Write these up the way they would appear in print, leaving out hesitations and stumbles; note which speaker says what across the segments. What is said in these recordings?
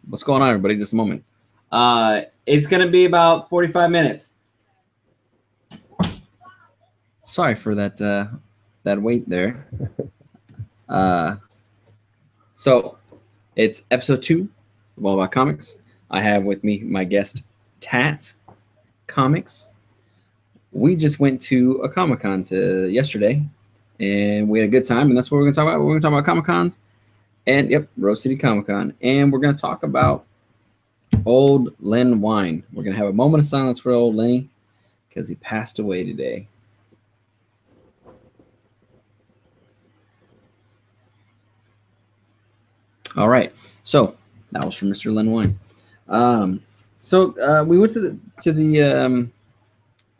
Speaker 1: What's going on, everybody? Just a moment. It's gonna be about 45 minutes. Sorry for that that wait there. So it's episode 2 of All About Comics. I have with me my guest Tat Comics. We just went to a Comic-Con yesterday, and we had a good time, and that's what we're gonna talk about. We're gonna talk about Comic-Cons, and yep, Rose City Comic-Con, and we're gonna talk about old Len Wein. We're gonna have a moment of silence for old Lenny because he passed away today. All right, so that was from Mr. Len Wein. We went to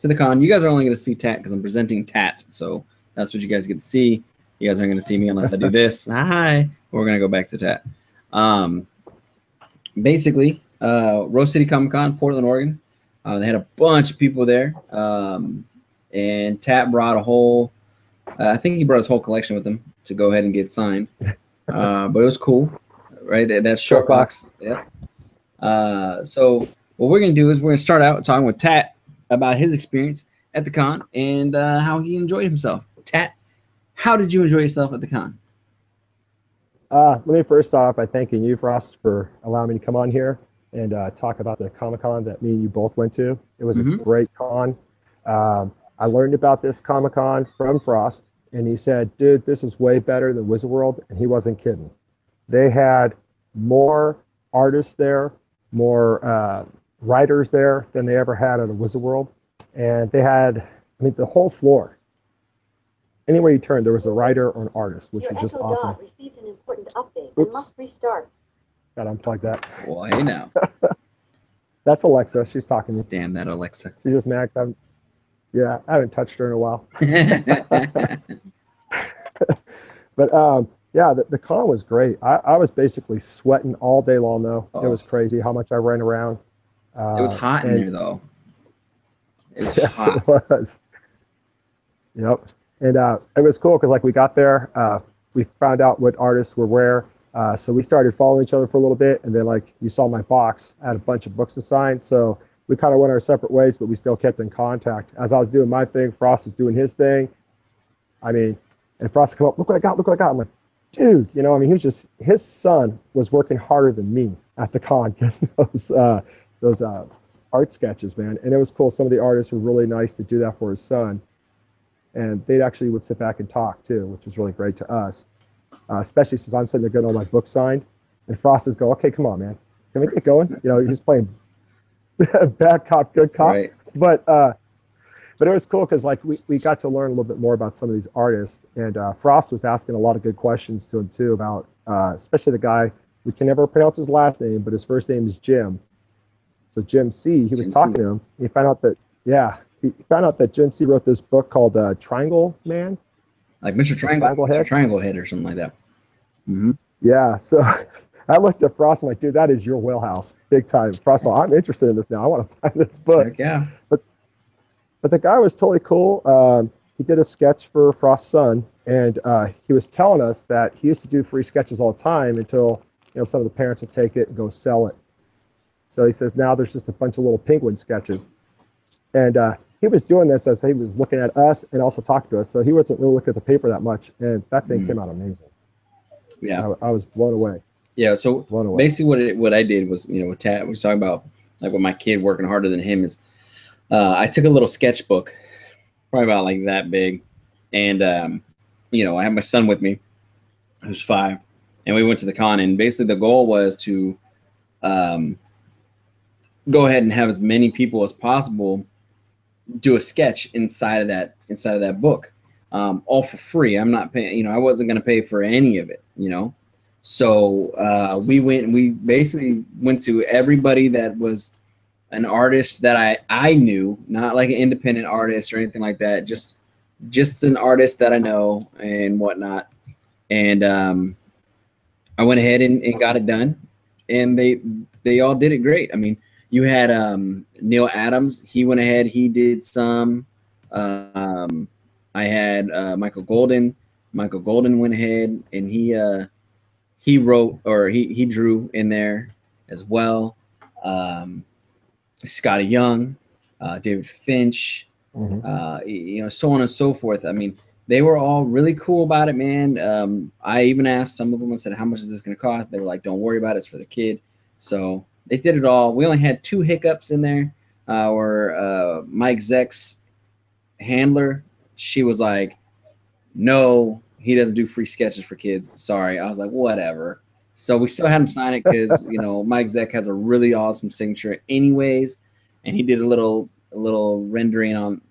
Speaker 1: the con. You guys are only going to see Tat because I'm presenting Tat, so that's what you guys get to see. You guys aren't going to see me unless I do this. Hi. We're going to go back to Tat. Basically, Rose City Comic Con, Portland, Oregon. They had a bunch of people there, and Tat brought a whole. I think he brought his whole collection with him to go ahead and get signed. But it was cool, right? That short box. Yeah. So what we're gonna do is we're gonna start out talking with Tat about his experience at the con and how he enjoyed himself. Tat, how did you enjoy yourself at the con?
Speaker 2: Let me first start off by thanking you, Frost, for allowing me to come on here and talk about the Comic-Con that me and you both went to. It was a great con. I learned about this Comic-Con from Frost, and he said, dude, this is way better than Wizard World, and he wasn't kidding. They had more artists there, more writers there than they ever had at a Wizard World. And they had, the whole floor. Anywhere you turned, there was a writer or an artist, which was just awesome.
Speaker 3: Your received an important update and must restart.
Speaker 2: Gotta unplug that.
Speaker 1: Well, hey now.
Speaker 2: That's Alexa. She's talking to me.
Speaker 1: Damn that Alexa.
Speaker 2: She just mad. Yeah, I haven't touched her in a while. But yeah, the con was great. I was basically sweating all day long, though. Oh. It was crazy how much I ran around.
Speaker 1: It was hot in there, though. It was
Speaker 2: yes,
Speaker 1: hot.
Speaker 2: It was. Yep. And it was cool because, like, we got there, we found out what artists were where. So we started following each other for a little bit. And then, like, you saw my box. I had a bunch of books to sign. So we kind of went our separate ways, but we still kept in contact. As I was doing my thing, Frost was doing his thing. And Frost would come up, look what I got. I'm like, dude, he was just, his son was working harder than me at the con getting those art sketches, man. And it was cool. Some of the artists were really nice to do that for his son. And they actually would sit back and talk too, which was really great to us, especially since I'm sitting there getting all my books signed. And Frost is going, okay, come on, man. Can we get going? He's playing bad cop, good cop. Right. But it was cool because, like, we got to learn a little bit more about some of these artists. And Frost was asking a lot of good questions to him too about, especially the guy, we can never pronounce his last name, but his first name is Jim. So Jim C. He was talking to him. He found out that Jim C. wrote this book called Triangle Man.
Speaker 1: Like Mr. Triangle Head or something like that. Mm-hmm.
Speaker 2: Yeah. So I looked at Frost and I'm like, dude, that is your wheelhouse, big time. Frost, I'm interested in this now. I want to buy this book.
Speaker 1: Heck yeah.
Speaker 2: But the guy was totally cool. He did a sketch for Frost's son, and he was telling us that he used to do free sketches all the time until some of the parents would take it and go sell it. So he says now there's just a bunch of little penguin sketches. And he was doing this as he was looking at us and also talking to us. So he wasn't really looking at the paper that much, and that thing came out amazing.
Speaker 1: Yeah,
Speaker 2: I was blown away.
Speaker 1: Yeah, so basically what I did was, with Tat, we was talking about, like, with my kid working harder than him is, I took a little sketchbook, probably about like that big, and I had my son with me, who's 5, and we went to the con, and basically the goal was to go ahead and have as many people as possible do a sketch inside of that book, all for free. I'm not paying, I wasn't going to pay for any of it, So we basically went to everybody that was an artist that I knew, not like an independent artist or anything like that, just an artist that I know and whatnot. And I went ahead and got it done, and they all did it great. I mean, you had Neil Adams. He went ahead. He did some. I had Michael Golden. Michael Golden went ahead and he he wrote or he drew in there as well. Scotty Young, David Finch, so on and so forth. I mean, they were all really cool about it, man. I even asked some of them, I said, how much is this going to cost? They were like, don't worry about it. It's for the kid. So they did it all. We only had 2 hiccups in there. Where Mike Zeck's handler, she was like, no, he doesn't do free sketches for kids. Sorry. I was like, whatever. So we still had him sign it because, Mike Zeck has a really awesome signature anyways. And he did a little rendering on,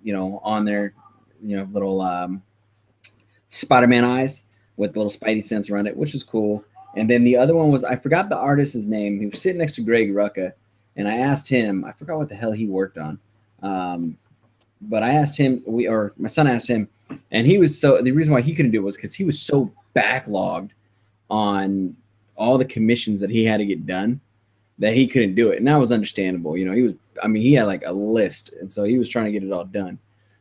Speaker 1: on there, little Spider-Man eyes with little Spidey sense around it, which is cool. And then the other one was, I forgot the artist's name. He was sitting next to Greg Rucka. And I asked him, I forgot what the hell he worked on. But I asked him, my son asked him, and he was the reason why he couldn't do it was because he was so backlogged on all the commissions that he had to get done that he couldn't do it. And that was understandable. He had like a list. And so he was trying to get it all done.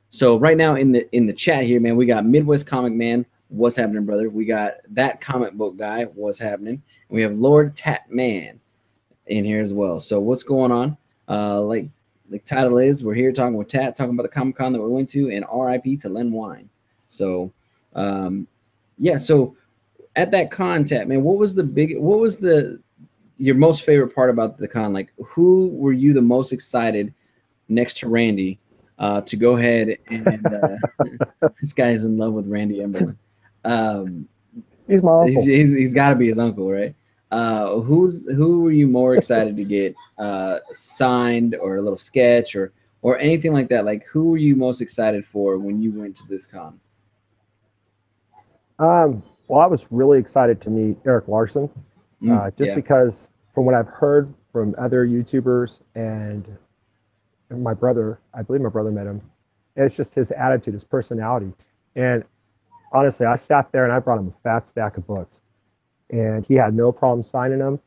Speaker 1: So right now in the chat here, man, we got Midwest Comic Man. What's happening, brother? We got That Comic Book Guy. What's happening? And we have Lord Tat Man in here as well. So what's going on? Like title is, we're here talking with Tat, talking about the Comic Con that we went to, and R.I.P. to Len Wein. So so at that con, Tat, man, what was your most favorite part about the con? Like, who were you the most excited next to Randy to go ahead and this guy's in love with Randy Emberlin.
Speaker 2: He's my uncle.
Speaker 1: He's got to be his uncle, right? Who were you more excited to get signed, or a little sketch, or anything like that? Like, who were you most excited for when you went to this con?
Speaker 2: Well, I was really excited to meet Eric Larson, because from what I've heard from other YouTubers and my brother, I believe my brother met him, it's just his attitude, his personality. And honestly, I sat there and I brought him a fat stack of books. And he had no problem signing them.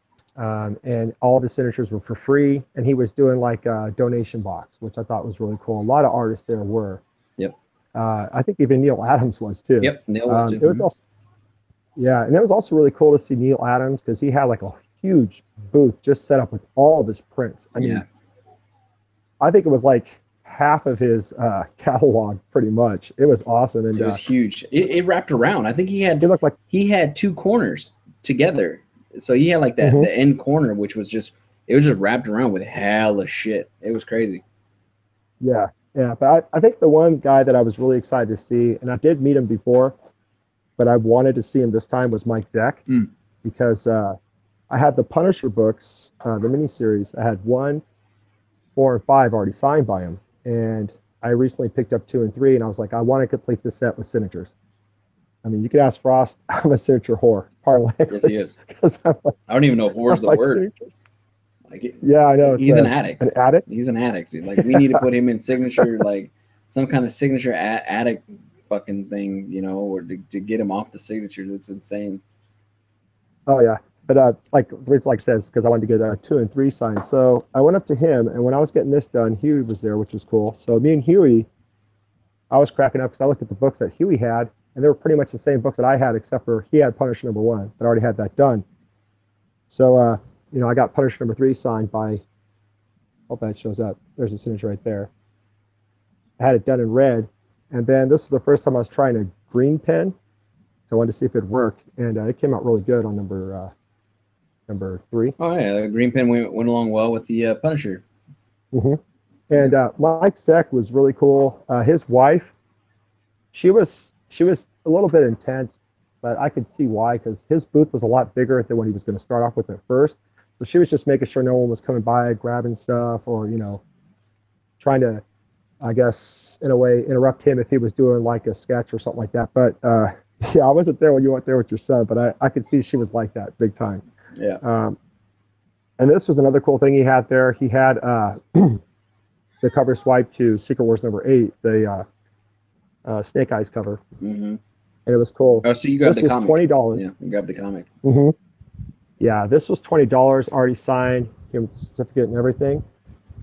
Speaker 2: And all of his signatures were for free. And he was doing like a donation box, which I thought was really cool. A lot of artists there were.
Speaker 1: Yep.
Speaker 2: I think even Neil Adams was too.
Speaker 1: Yep, Neil was too.
Speaker 2: It was also, and it was also really cool to see Neil Adams because he had like a huge booth just set up with all of his prints. I mean, I think it was like half of his catalog, pretty much. It was awesome. And
Speaker 1: it was huge. It wrapped around. I think he looked like he had 2 corners together. So he had like that the end corner, which was just wrapped around with hella shit. It was crazy.
Speaker 2: Yeah. But I think the one guy that I was really excited to see, and I did meet him before, but I wanted to see him this time, was Mike Zeck, because I had the Punisher books, the miniseries. I had 1, 4, and 5 already signed by him. And I recently picked up 2 and 3, and I was like, I want to complete this set with signatures. I mean, you could ask Frost. I'm a signature whore.
Speaker 1: Yes, he is. I don't even know if whore's the word.
Speaker 2: Yeah, I know.
Speaker 1: He's an addict.
Speaker 2: An addict?
Speaker 1: He's an addict, dude. Like, we need to put him in signature, like some kind of signature addict fucking thing, or to get him off the signatures. It's insane.
Speaker 2: Oh, yeah. But like says, because I wanted to get 2 and 3 signed. So I went up to him, and when I was getting this done, Huey was there, which was cool. So me and Huey, I was cracking up because I looked at the books that Huey had, and they were pretty much the same books that I had, except for he had Punisher #1, but I already had that done. So, I got Punisher #3 signed by, hope that shows up. There's a signature right there. I had it done in red, and then this was the first time I was trying a green pen, so I wanted to see if it worked, and it came out really good on number 3.
Speaker 1: Oh yeah, the green pen went along well with the Punisher.
Speaker 2: And Mike Zeck was really cool. His wife, she was a little bit intense, but I could see why, because his booth was a lot bigger than what he was going to start off with at first. So she was just making sure no one was coming by, grabbing stuff, or trying to, I guess, in a way, interrupt him if he was doing like a sketch or something like that. But I wasn't there when you went there with your son, but I could see she was like that big time.
Speaker 1: Yeah.
Speaker 2: And this was another cool thing he had there. He had the cover swipe to Secret Wars #8, the Snake Eyes cover. And it was cool.
Speaker 1: Oh, so you got
Speaker 2: this
Speaker 1: the comic.
Speaker 2: $20.
Speaker 1: Yeah, you grabbed the comic.
Speaker 2: Yeah, this was $20, already signed, gave him the certificate and everything.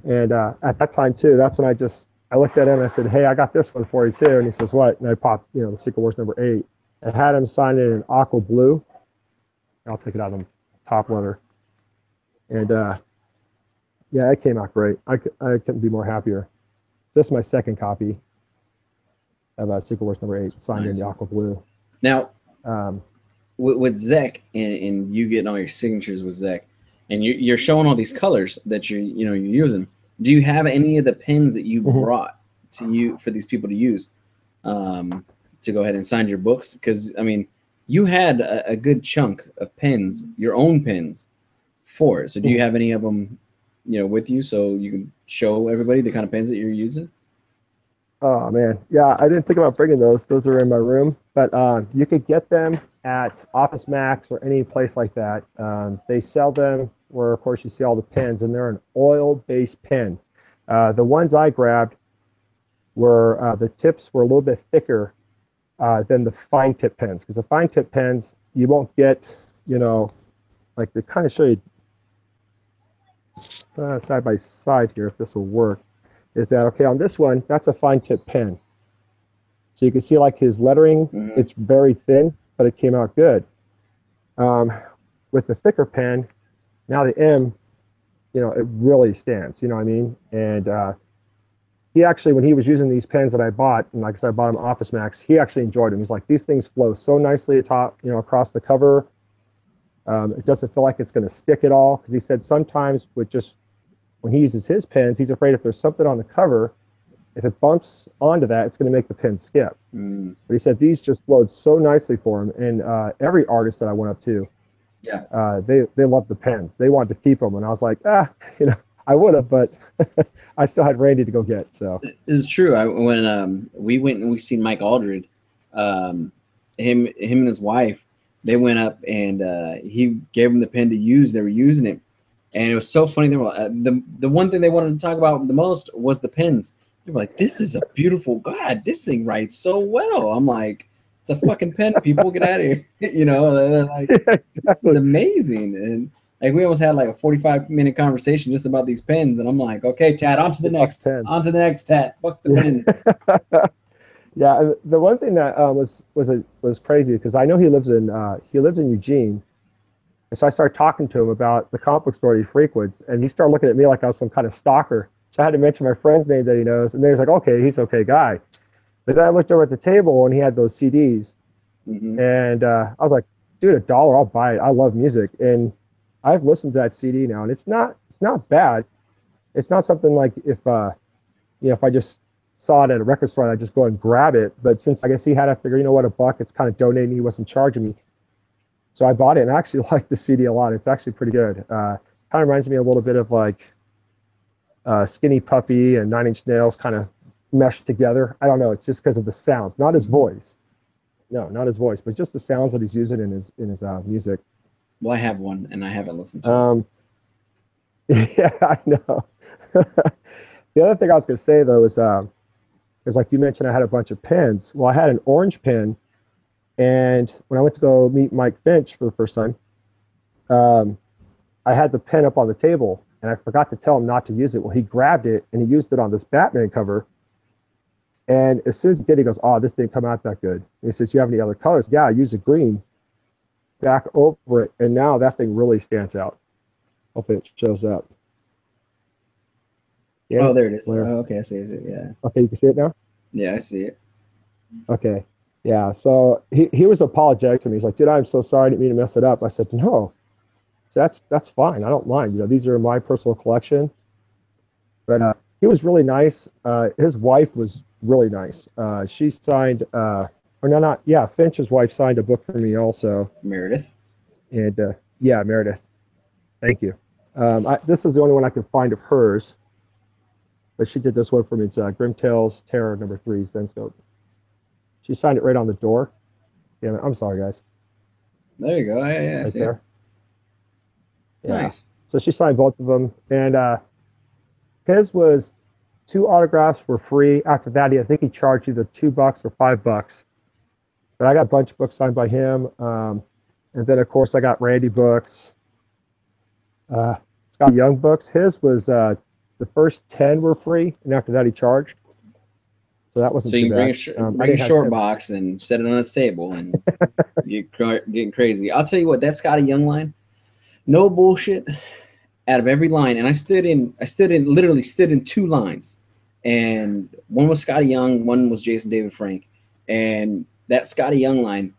Speaker 2: And at that time, too, that's when I looked at him and I said, hey, I got this one for you, too. And he says, what? And I popped, the Secret Wars #8. I had him sign it in aqua blue. I'll take it out of the top leather. And yeah, it came out great. I couldn't be more happier. This is my second copy of Secret Wars #8, signed in the aqua blue.
Speaker 1: Now, with Zek and you getting all your signatures with Zek, and you're showing all these colors that you're using. Do you have any of the pens that you brought to you for these people to use to go ahead and sign your books? Because I mean, you had a good chunk of pens, your own pens, for it. So do you have any of them, with you so you can show everybody the kind of pens that you're using?
Speaker 2: Oh man, yeah, I didn't think about bringing those. Those are in my room, but you could get them at Office Max or any place like that. They sell them where, of course, you see all the pens, and they're an oil-based pen. The ones I grabbed were the tips were a little bit thicker than the fine tip pens, because the fine tip pens you won't get, like to kind of show you side by side here if this will work. Is that okay? On this one, that's a fine tip pen. So you can see like his lettering, it's very thin, but it came out good. With the thicker pen, now the M, it really stands, you know what I mean? And he actually, when he was using these pens that I bought, and like I said, I bought them Office Max, he actually enjoyed them. He's like, these things flow so nicely atop, across the cover. It doesn't feel like it's going to stick at all. Because he said sometimes when he uses his pens, he's afraid if there's something on the cover, if it bumps onto that, it's going to make the pen skip. But he said these just flowed so nicely for him. And every artist that I went up to, they loved the pens. They wanted to keep them. And I was like, I would have, but I still had Randy to go get. So
Speaker 1: it's true. When we went and we seen Mike Aldred, him and his wife, they went up and he gave them the pen to use. They were using it, and it was so funny. They were the one thing they wanted to talk about the most was the pens. They were like, "This is a beautiful God. This thing writes so well." I'm like, "It's a fucking pen. People get out of here." They're like, "This is amazing." And like we almost had like a 45-minute conversation just about these pens, and I'm like, "Okay, Tat, on to the next Tat. Fuck the pens."
Speaker 2: Yeah, the one thing that was crazy, because I know he lives in Eugene, and so I started talking to him about the comic book store he frequents, and he started looking at me like I was some kind of stalker. So I had to mention my friend's name that he knows, and then he's like, "Okay, he's okay guy." But then I looked over at the table and he had those CDs, and I was like, "Dude, $1, I'll buy it. I love music," and I've listened to that CD now, and it's not bad. It's not something like if I just saw it at a record store and I just go and grab it. But since I guess he had, I figure, $1, it's kind of donating. He wasn't charging me. So I bought it and I actually like the CD a lot. It's actually pretty good. Kind of reminds me a little bit of like Skinny Puppy and Nine Inch Nails kind of meshed together. I don't know. It's just because of the sounds, not his voice. No, not his voice, but just the sounds that he's using in his music.
Speaker 1: Well, I have one and I haven't listened to
Speaker 2: it. Yeah, I know. The other thing I was going to say though is like you mentioned, I had a bunch of pens. Well, I had an orange pen, and when I went to go meet Mike Finch for the first time, I had the pen up on the table, and I forgot to tell him not to use it. Well, he grabbed it, and he used it on this Batman cover, and as soon as he did, he goes, "Oh, this didn't come out that good." And he says, "You have any other colors?" "Yeah, I use a green back over it, and now that thing really stands out." Hope it shows up.
Speaker 1: Yeah. Oh, there it is. Oh, okay, I see it. Yeah.
Speaker 2: Okay, you can see it now?
Speaker 1: Yeah, I see it.
Speaker 2: Okay. Yeah. So he was apologetic to me. He's like, "Dude, I'm so sorry. I didn't mean to mess it up." I said, "No, that's fine. I don't mind. These are my personal collection." But he was really nice. His wife was really nice. She signed, Finch's wife signed a book for me also.
Speaker 1: Meredith.
Speaker 2: And yeah, Meredith. Thank you. This is the only one I could find of hers. But she did this one for me. It's Grim Tales Terror #3 Zenscope. She signed it right on the door. Yeah, I'm sorry, guys.
Speaker 1: There you go. Yeah,
Speaker 2: right there.
Speaker 1: Yeah. Nice.
Speaker 2: So she signed both of them, and his was 2 autographs were free. After that, I think he charged either $2 or $5. But I got a bunch of books signed by him, and then of course I got Randy books. Scott Young books. His was the first 10 were free, and after that he charged. So that wasn't
Speaker 1: So you
Speaker 2: too
Speaker 1: can bring
Speaker 2: bad.
Speaker 1: bring a short box and set it on its table and getting crazy. I'll tell you what, that Scotty Young line, no bullshit. Out of every line, and I literally stood in two lines, and one was Scotty Young, one was Jason David Frank, and that Scotty Young line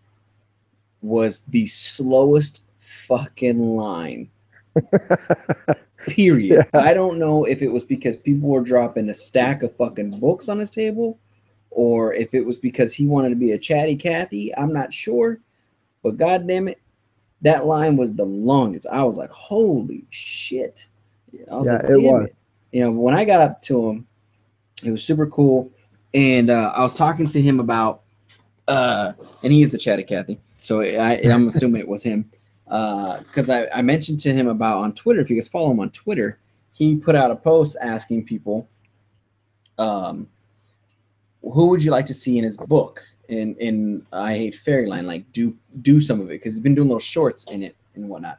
Speaker 1: was the slowest fucking line. Period.
Speaker 2: Yeah.
Speaker 1: I don't know if it was because people were dropping a stack of fucking books on his table, or if it was because he wanted to be a chatty Cathy. I'm not sure, but goddamn it, that line was the longest. I was like, holy shit. I was like, damn it. You know, when I got up to him, it was super cool. And I was talking to him about, and he is a chatty Cathy. So I'm assuming it was him. Because I mentioned to him about on Twitter, if you guys follow him on Twitter, he put out a post asking people, who would you like to see in his book? In I Hate Fairyland, like do some of it, because he's been doing little shorts in it and whatnot.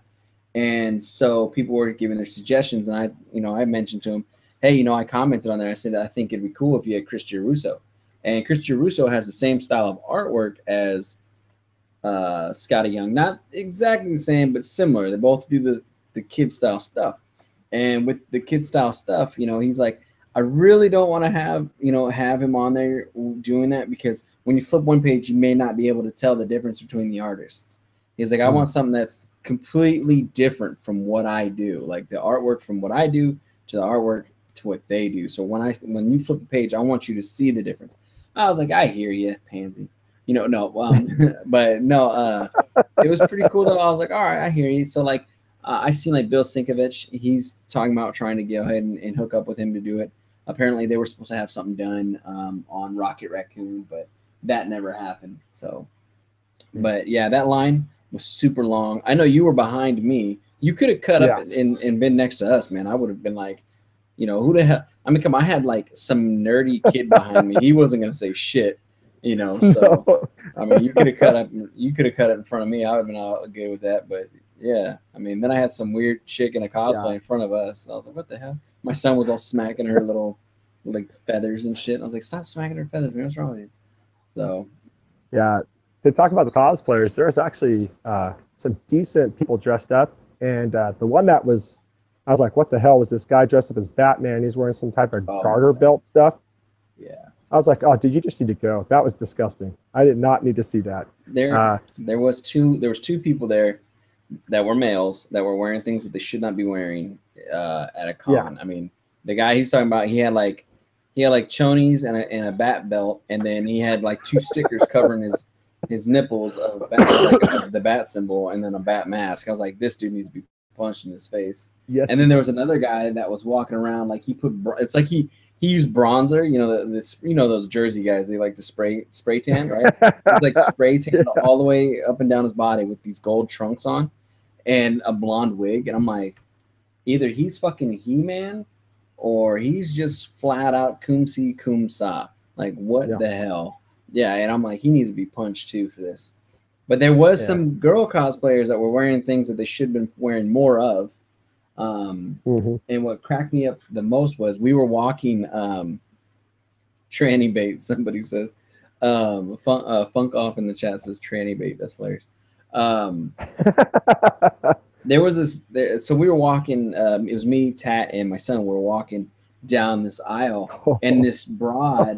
Speaker 1: And so people were giving their suggestions, and I mentioned to him, hey, I commented on there. I said I think it'd be cool if you had Chris Giarrusso, and Chris Giarrusso has the same style of artwork as Scotty Young, not exactly the same, but similar. They both do the kid style stuff, and with the kid style stuff, he's like, I really don't want to have him on there doing that, because when you flip one page, you may not be able to tell the difference between the artists. He's like, I want something that's completely different from what I do, like the artwork from what I do to the artwork to what they do. So when you flip the page, I want you to see the difference. I was like, I hear you, pansy. No, but no, it was pretty cool though. I was like, all right, I hear you. So like, I seen like Bill Sinkovich, he's talking about trying to go ahead and hook up with him to do it. Apparently they were supposed to have something done on Rocket Raccoon, but that never happened. So, but yeah, that line was super long. I know you were behind me. You could have cut up and been next to us, man. I would have been like, who the hell? I mean, come on, I had like some nerdy kid behind me. He wasn't gonna say shit, So no. I mean, you could have cut up. You could have cut it in front of me. I would have been all good with that. But yeah, I mean, then I had some weird chick in a cosplay in front of us. I was like, what the hell? My son was all smacking her little like feathers and shit. I was like, stop smacking her feathers, man. What's wrong with you? So
Speaker 2: yeah, to talk about the cosplayers, there's actually some decent people dressed up, and the one that was, I was like, what the hell was this guy dressed up as Batman? He's wearing some type of garter belt stuff.
Speaker 1: Yeah,
Speaker 2: I was like, oh, dude, you just need to go. That was disgusting. I did not need to see that.
Speaker 1: There was two people there that were males that were wearing things that they should not be wearing at a con. Yeah. I mean, the guy he's talking about, he had like chonies and a bat belt, and then he had like two stickers covering his nipples of the bat symbol, and then a bat mask. I was like, this dude needs to be punched in his face. Yes. And then there was another guy that was walking around like it's like he used bronzer, those Jersey guys, they like to spray tan, right? It's like spray tan all the way up and down his body with these gold trunks on and a blonde wig. And I'm like, either he's fucking He-Man or he's just flat out cum sa. Like, what the hell? Yeah, and I'm like, he needs to be punched too for this. But there was some girl cosplayers that were wearing things that they should have been wearing more of. And what cracked me up the most was we were walking tranny bait. Somebody says funk off in the chat says tranny bait. That's hilarious. There was this so we were walking, it was me, Tat, and my son. We were walking down this aisle, and this broad,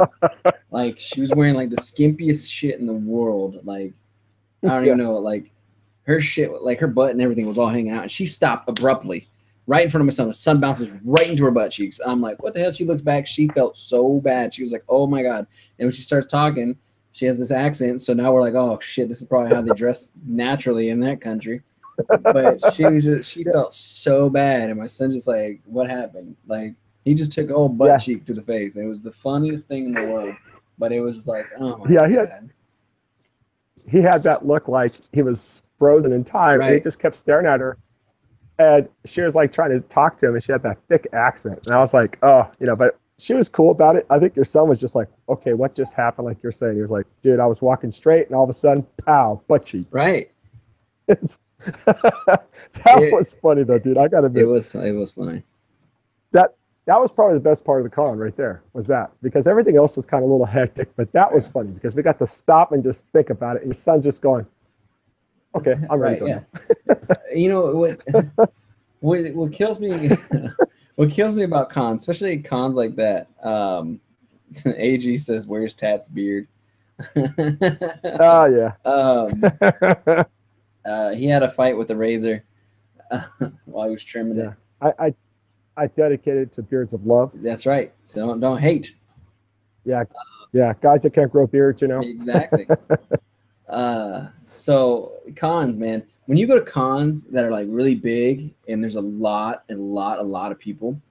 Speaker 1: like, she was wearing like the skimpiest shit in the world. Like, I don't even know, like her shit, like her butt and everything was all hanging out, and she stopped abruptly right in front of my son. The sun bounces right into her butt cheeks. I'm like, what the hell? She looks back. She felt so bad. She was like, oh my God. And when she starts talking, she has this accent. So now we're like, oh shit, this is probably how they dress naturally in that country. But she felt so bad. And my son just like, what happened? Like, he just took a whole butt cheek to the face. It was the funniest thing in the world. But it was like, oh my God.
Speaker 2: He had that look like he was frozen in time. Right. And he just kept staring at her. And she was like trying to talk to him, and she had that thick accent. And I was like, oh, but she was cool about it. I think your son was just like, okay, what just happened? Like you're saying, he was like, dude, I was walking straight, and all of a sudden, pow, butt cheek.
Speaker 1: Right.
Speaker 2: That was funny though, dude. I gotta admit,
Speaker 1: it was funny.
Speaker 2: That that was probably the best part of the con right there, was that, because everything else was kind of a little hectic, but that was funny because we got to stop and just think about it. And your son's just going, okay, I'm ready to go.
Speaker 1: Yeah. You know what kills me what kills me about cons, especially cons like that, AG says, where's Tat's beard?
Speaker 2: Oh yeah.
Speaker 1: He had a fight with the razor while he was trimming it.
Speaker 2: I dedicated to beards of love.
Speaker 1: That's right. So don't hate.
Speaker 2: Yeah, guys that can't grow beards,
Speaker 1: Exactly. So cons, man. When you go to cons that are like really big and there's a lot of people,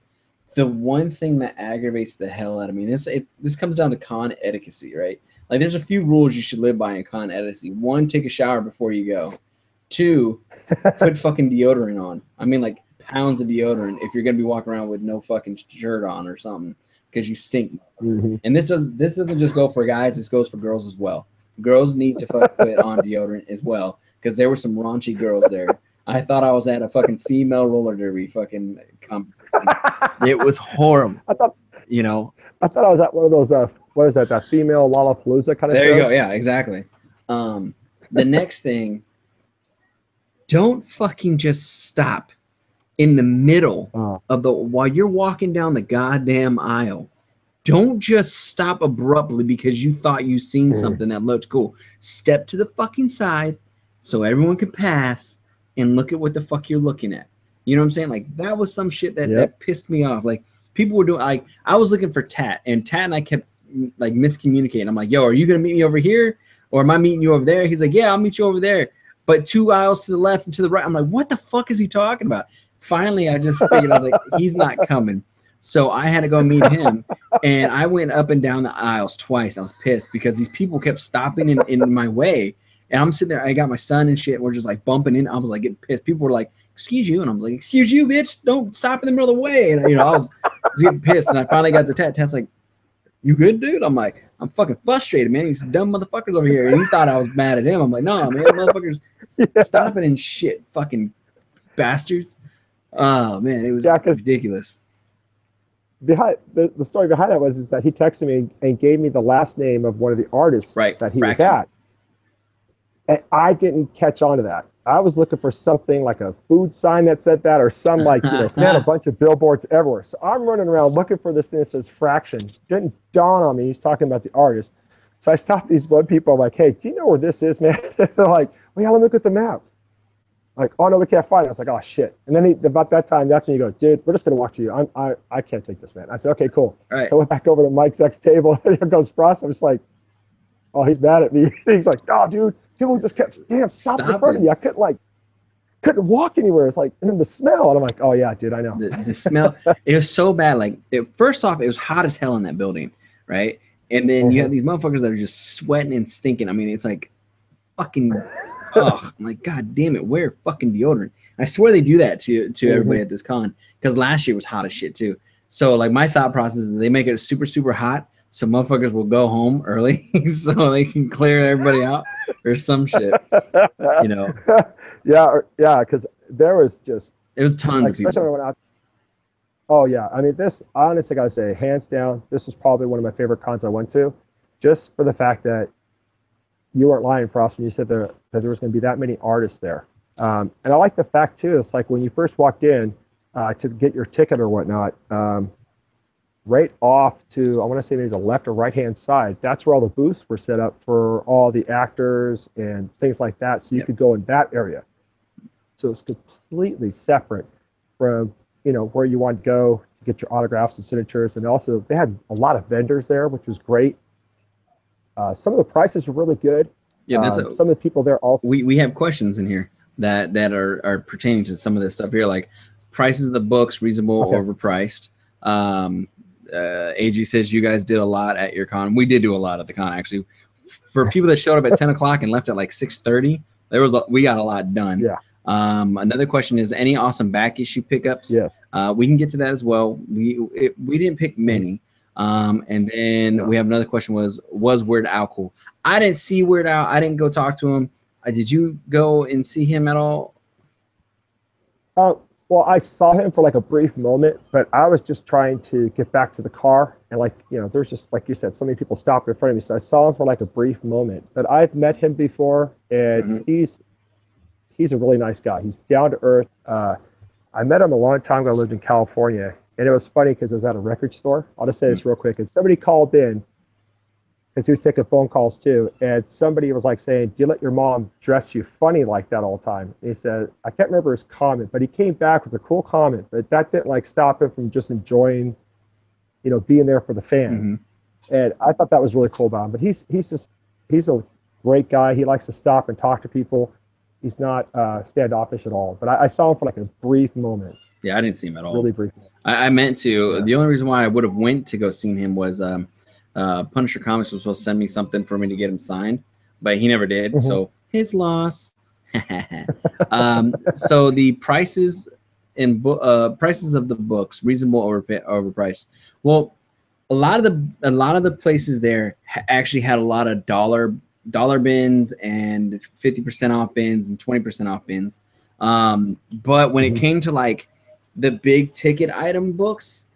Speaker 1: the one thing that aggravates the hell out of me, this comes down to con etiquette, right? Like there's a few rules you should live by in con etiquette. One, take a shower before you go. Two, put fucking deodorant on. I mean, like pounds of deodorant if you're gonna be walking around with no fucking shirt on or something because you stink.
Speaker 2: Mm-hmm.
Speaker 1: And this doesn't just go for guys. This goes for girls as well. Girls need to put on deodorant as well because there were some raunchy girls there. I thought I was at a fucking female roller derby fucking it was horrible. I thought
Speaker 2: I was at one of those what is that female Lollapalooza kind of
Speaker 1: there
Speaker 2: shows?
Speaker 1: You go. Yeah, exactly. The next thing, don't fucking just stop in the middle of while you're walking down the goddamn aisle. Don't just stop abruptly because you thought you seen something that looked cool. Step to the fucking side so everyone can pass and look at what the fuck you're looking at. You know what I'm saying? Like that was some shit that pissed me off. Like people were doing, I was looking for Tat and I kept like miscommunicating. I'm like, yo, are you gonna meet me over here or am I meeting you over there? He's like, yeah, I'll meet you over there. But 2 aisles to the left and to the right. I'm like, what the fuck is he talking about? Finally, I just figured, I was like, he's not coming. So I had to go meet him, and I went up and down the aisles twice. I was pissed because these people kept stopping in my way. And I'm sitting there, I got my son and shit. We're just like bumping in. I was like getting pissed. People were like, excuse you. And I was like, excuse you, bitch. Don't stop in the middle of the way. And, I was getting pissed. And I finally got to Tat. Tat's like, you good, dude? I'm like, I'm fucking frustrated, man. These dumb motherfuckers over here. And he thought I was mad at him. I'm like, no, man, motherfuckers stopping and shit. Fucking bastards. Oh, man, it was ridiculous.
Speaker 2: Behind the story behind that is that he texted me and gave me the last name of one of the artists that he was at. And I didn't catch on to that. I was looking for something like a food sign that said that or some like, they had a bunch of billboards everywhere. So I'm running around looking for this thing that says Fraction. Didn't dawn on me. He's talking about the artist. So I stopped these one people. I'm like, hey, do you know where this is, man? They're like, well, yeah, let me look at the map. Like, oh, no, we can't find it. I was like, oh, shit. And then about that time, that's when you go, dude, we're just going to watch you. I can't take this, man. I said, okay, cool.
Speaker 1: Right.
Speaker 2: So I went back over to Mike's X table. And there goes Frost. I was like, oh, he's mad at me. He's like, oh, dude, people just kept, stop in front of me. I couldn't walk anywhere. It's like, and then the smell. And I'm like, oh, yeah, dude, I know.
Speaker 1: The smell, it was so bad. Like, first off, it was hot as hell in that building, right? And then you have these motherfuckers that are just sweating and stinking. I mean, it's like fucking... Ugh, I'm like, God damn it, wear fucking deodorant. I swear they do that to everybody at this con because last year was hot as shit too. So like my thought process is they make it super, super hot so motherfuckers will go home early so they can clear everybody out or some shit,
Speaker 2: Yeah, because there was just...
Speaker 1: It was tons of people.
Speaker 2: Especially when I went out. Oh, yeah. I mean, this, honestly, I got to say, hands down, this was probably one of my favorite cons I went to just for the fact that you weren't lying, Frost, when you said that there was going to be that many artists there. And I like the fact, too, it's like when you first walked in to get your ticket or whatnot, right off to, I want to say maybe the left or right-hand side, that's where all the booths were set up for all the actors and things like that. So you could go in that area. So it's completely separate from, where you want to go to get your autographs and signatures. And also they had a lot of vendors there, which was great. Some of the prices are really good.
Speaker 1: Yeah,
Speaker 2: some of the people there also.
Speaker 1: We have questions in here that are pertaining to some of this stuff here, like prices of the books reasonable or overpriced. AG says you guys did a lot at your con. We did do a lot at the con actually. For people that showed up at 10 o'clock and left at like 6:30, we got a lot done.
Speaker 2: Yeah.
Speaker 1: Another question is any awesome back issue pickups?
Speaker 2: Yeah.
Speaker 1: We can get to that as well. We didn't pick many. And then we have another question was Weird Al cool? I didn't see Weird Al. I didn't go talk to him. Did you go and see him at all?
Speaker 2: Well, I saw him for like a brief moment, but I was just trying to get back to the car. And like, there's just, like you said, so many people stopped in front of me. So I saw him for like a brief moment. But I've met him before, and he's a really nice guy. He's down to earth. I met him a long time ago. I lived in California. And it was funny because I was at a record store. I'll just say this real quick. And somebody called in, because he was taking phone calls too. And somebody was like saying, do you let your mom dress you funny like that all the time? And he said, I can't remember his comment, but he came back with a cool comment. But that didn't like stop him from just enjoying, being there for the fans. And I thought that was really cool about him. But he's a great guy. He likes to stop and talk to people. He's not standoffish at all. But I saw him for like a brief moment.
Speaker 1: Yeah, I didn't see him at all.
Speaker 2: Really brief.
Speaker 1: I meant to. Yeah. The only reason why I would have went to go see him was Punisher Comics was supposed to send me something for me to get him signed, but he never did. So his loss. So the prices prices of the books, reasonable, overpriced. Well, a lot of the places there actually had a lot of dollar bins and 50% off bins and 20% off bins. But when it came to like the big ticket item books,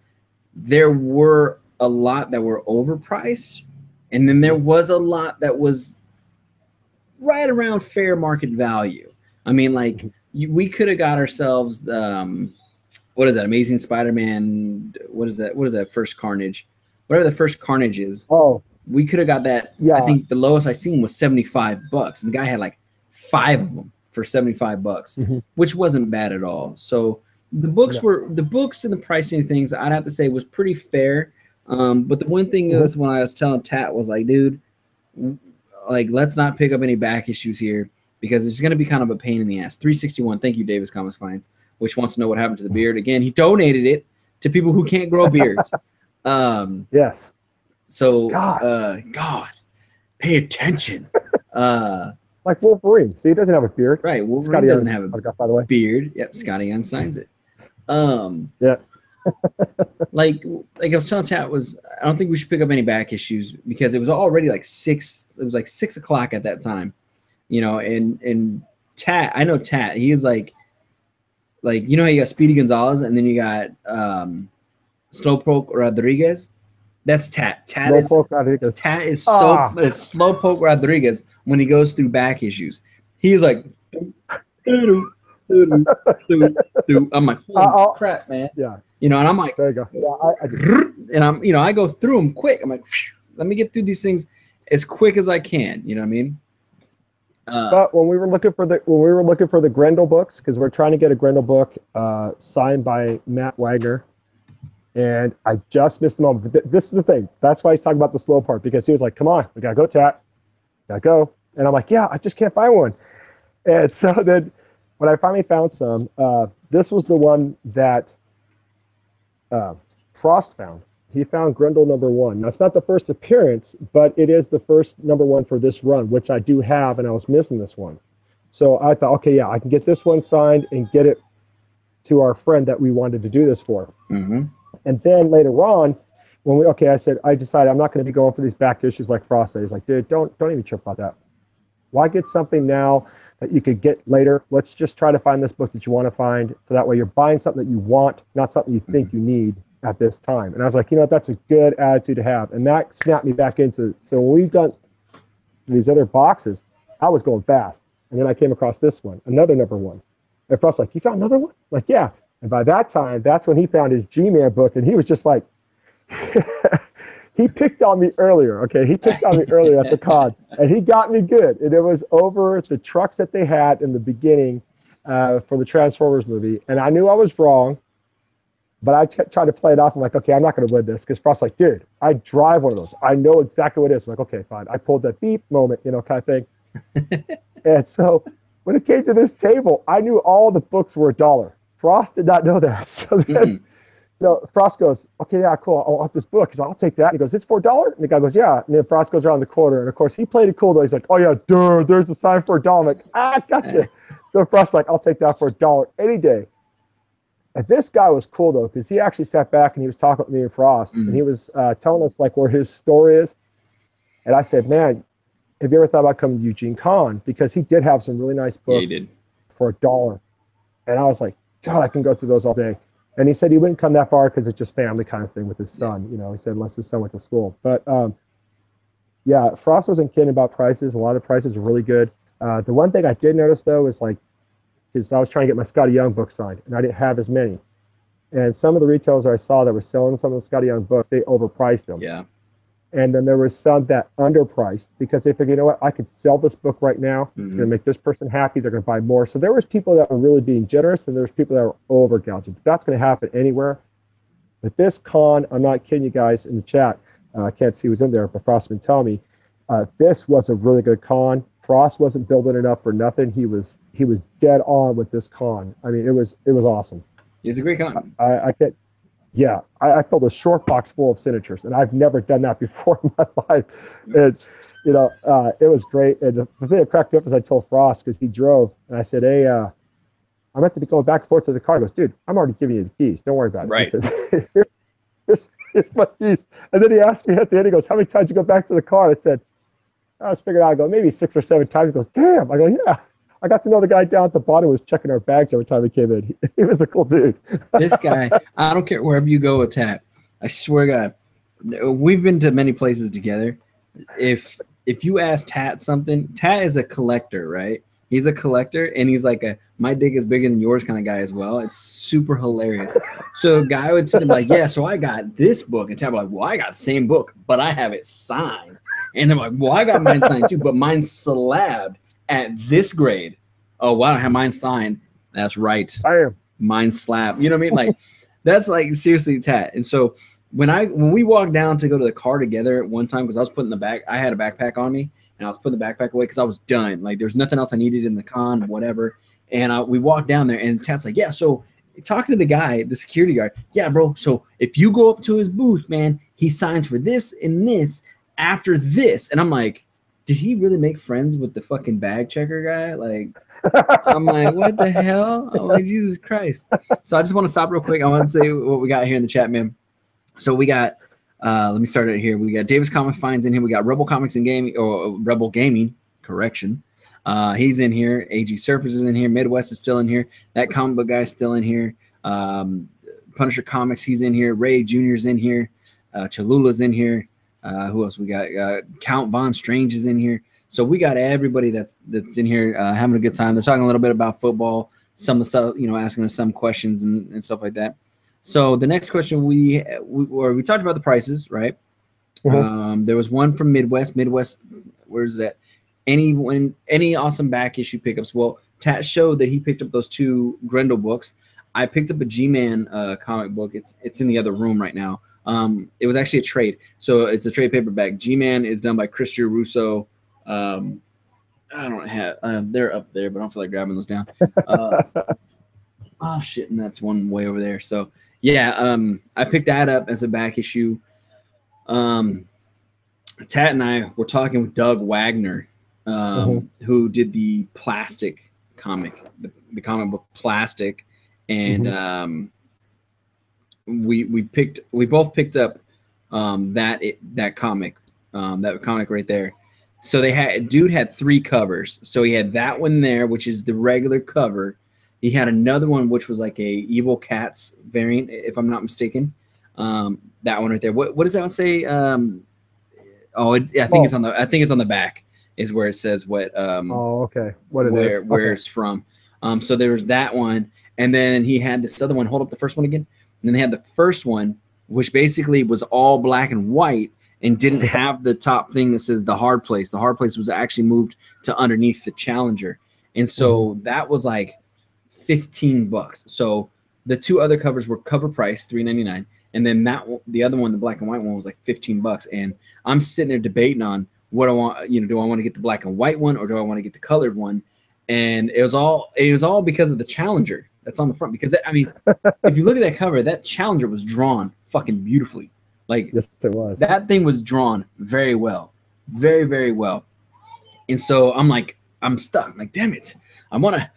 Speaker 1: there were a lot that were overpriced, and then there was a lot that was right around fair market value. I mean, like we could have got ourselves what is that, Amazing Spider-Man, what is that first Carnage, whatever the first Carnage is. We could have got that. I think the lowest I seen was $75, and the guy had like 5 of them for $75, which wasn't bad at all. So the books and the pricing of things, I'd have to say, was pretty fair. But the one thing is, when I was telling Tat, was like, dude, like, let's not pick up any back issues here, because it's going to be kind of a pain in the ass. 361, thank you, Davis Comics Finds, which wants to know what happened to the beard. Again, he donated it to people who can't grow beards.
Speaker 2: Yes.
Speaker 1: So, God, pay attention.
Speaker 2: Like Wolverine. See, he doesn't have a beard.
Speaker 1: Right, Wolverine doesn't have a beard. Yep, Scotty Young signs it.
Speaker 2: Yeah.
Speaker 1: like I was telling Tat, I don't think we should pick up any back issues, because it was already like 6. It was like 6 o'clock at that time, and Tat, I know Tat, he is like how you got Speedy Gonzalez, and then you got Slowpoke Rodriguez. That's Tat. Tat is Slowpoke Rodriguez when he goes through back issues. He is like, I'm like, holy crap, man.
Speaker 2: Yeah.
Speaker 1: And I'm like,
Speaker 2: there you go. Yeah,
Speaker 1: and I'm, I go through them quick. I'm like, let me get through these things as quick as I can. You know what I mean?
Speaker 2: But when we were looking for the Grendel books, because we're trying to get a Grendel book signed by Matt Wagner, and I just missed the moment. But this is the thing. That's why he's talking about the slow part, because he was like, come on, we gotta go, Tat. Gotta go. And I'm like, yeah, I just can't find one. And so then when I finally found some, this was the one that Frost found. He found Grendel #1. Now, it's not the first appearance, but it is the first #1 for this run, which I do have, and I was missing this one. So I thought, okay, yeah, I can get this one signed and get it to our friend that we wanted to do this for. And then later on, I decided I'm not going to be going for these back issues like Frost said. He's like, dude, don't even trip about that. Why get something now that you could get later? Let's just try to find this book that you want to find, so that way you're buying something that you want, not something you think you need at this time. And I was like, that's a good attitude to have. And that snapped me back into it. So when we got these other boxes, I was going fast. And then I came across this one, another #1. And Frost's like, you found another one? I'm like, yeah. And by that time, that's when he found his G-Man book, and he was just like, he picked on me earlier, okay? He picked on me earlier at the con, and he got me good. And it was over the trucks that they had in the beginning for the Transformers movie. And I knew I was wrong, but I tried to play it off. I'm like, okay, I'm not going to win this, because Frost's like, dude, I drive one of those. I know exactly what it is. I'm like, okay, fine. I pulled that beep moment, kind of thing. And so when it came to this table, I knew all the books were $1. Frost did not know that. So then, Frost goes, okay, yeah, cool. I want this book. He's like, I'll take that. And he goes, it's $4? And the guy goes, yeah. And then Frost goes around the corner. And of course, he played it cool, though. He's like, oh, yeah, dude, there's the sign for $1. I'm like, gotcha. So Frost's like, I'll take that for $1 any day. And this guy was cool, though, because he actually sat back and he was talking with me and Frost. And he was telling us, like, where his store is. And I said, man, have you ever thought about coming to Eugene Con? Because he did have some really nice books for $1. And I was like, God, I can go through those all day. And he said he wouldn't come that far because it's just family kind of thing with his son. You know, he said unless his son went to school. But yeah, Frost wasn't kidding about prices. A lot of prices are really good. The one thing I did notice though is like, because I was trying to get my Scotty Young book signed, and I didn't have as many. And some of the retailers I saw that were selling some of the Scotty Young books, they overpriced them.
Speaker 1: Yeah.
Speaker 2: And then there was some that underpriced because they figured, you know what, I could sell this book right now. It's going to make this person happy. They're going to buy more. So there was people that were really being generous, and there's people that were over gouging. That's going to happen anywhere. But this con, I'm not kidding you guys in the chat. I can't see who's in there, but Frost been telling me this was a really good con. Frost wasn't building it up for nothing. He was dead on with this con. I mean, it was awesome.
Speaker 1: It's a great con.
Speaker 2: I can't. Yeah, I filled a short box full of signatures, and I've never done that before in my life. And you know, it was great. And the thing that cracked me up is I told Frost because he drove, and I said, "Hey, I'm meant to be going back and forth to the car." He goes, "Dude, I'm already giving you the keys. Don't worry about it."
Speaker 1: Right.
Speaker 2: I said, here's my keys. And then he asked me at the end. He goes, "How many times you go back to the car?" I said, "I was figuring out." I go, "Maybe 6 or 7 times." He goes, "Damn." I go, "Yeah." I got to know the guy down at the bottom who was checking our bags every time he came in. He was a cool dude.
Speaker 1: This guy, I don't care wherever you go with Tat. I swear to God, we've been to many places together. If you ask Tat something, Tat is a collector, right? He's a collector, and he's like my dick is bigger than yours kind of guy as well. It's super hilarious. So a guy would sit there and be like, yeah, so I got this book. And Tat would be like, well, I got the same book, but I have it signed. And I'm like, well, I got mine signed too, but mine's slabbed at this grade. Oh, well, I don't have mine signed. That's right.
Speaker 2: I am.
Speaker 1: Mine slab. You know what I mean? Like, that's like seriously Tat. And so when we walked down to go to the car together at one time, because I was putting I had a backpack on me, and I was putting the backpack away because I was done. Like, there's nothing else I needed in the con, whatever. And we walked down there, and Tat's like, yeah, so talking to the guy, the security guard, yeah, bro, so if you go up to his booth, man, he signs for this and this after this. And I'm like, did he really make friends with the fucking bag checker guy? Like, I'm like, what the hell? I'm like, Jesus Christ. So I just want to stop real quick. I want to say what we got here in the chat, man. So we got, let me start it here. We got Davis Comics Finds in here. We got Rebel Comics and Gaming, or Rebel Gaming, correction. He's in here. AG Surfers is in here. Midwest is still in here. That comic book guy is still in here. Punisher Comics, he's in here. Ray Jr.'s in here. Cholula's in here. Who else we got? Count Von Strange is in here. So we got everybody that's in here having a good time. They're talking a little bit about football, some of the stuff, you know, asking us some questions and stuff like that. So the next question we talked about the prices, right? Mm-hmm. There was one from Midwest. Midwest, where's that? Any awesome back issue pickups? Well, Tat showed that he picked up those 2 Grendel books. I picked up a G-Man comic book. It's in the other room right now. It was actually a trade. So it's a trade paperback. G-Man is done by Chris Russo. I don't have they're up there, but I don't feel like grabbing those down. Oh shit, and that's one way over there. So yeah, I picked that up as a back issue. Tat and I were talking with Doug Wagner, who did the Plastic comic, the comic book Plastic, and we both picked up that comic right there. So dude had 3 covers. So he had that one there, which is the regular cover. He had another one, which was like a Evil Cats variant, if I'm not mistaken. That one right there. What does that one say? I think it's on the back is where it says what.
Speaker 2: Okay. What
Speaker 1: where it's from. So there was that one, and then he had this other one. Hold up the first one again. And then they had the first one, which basically was all black and white and didn't have the top thing that says the hard place. The hard place was actually moved to underneath the Challenger. And so that was like $15. So the 2 other covers were cover price, $3.99. And then the other one, the black and white one, was like $15. And I'm sitting there debating on what I want. You know, do I want to get the black and white one or do I want to get the colored one? And it was all because of the Challenger that's on the front. Because I mean, if you look at that cover, that Challenger was drawn fucking beautifully. Like,
Speaker 2: yes, it was.
Speaker 1: That thing was drawn very well, very, very well. And so I'm stuck. I'm like, damn it, I want to.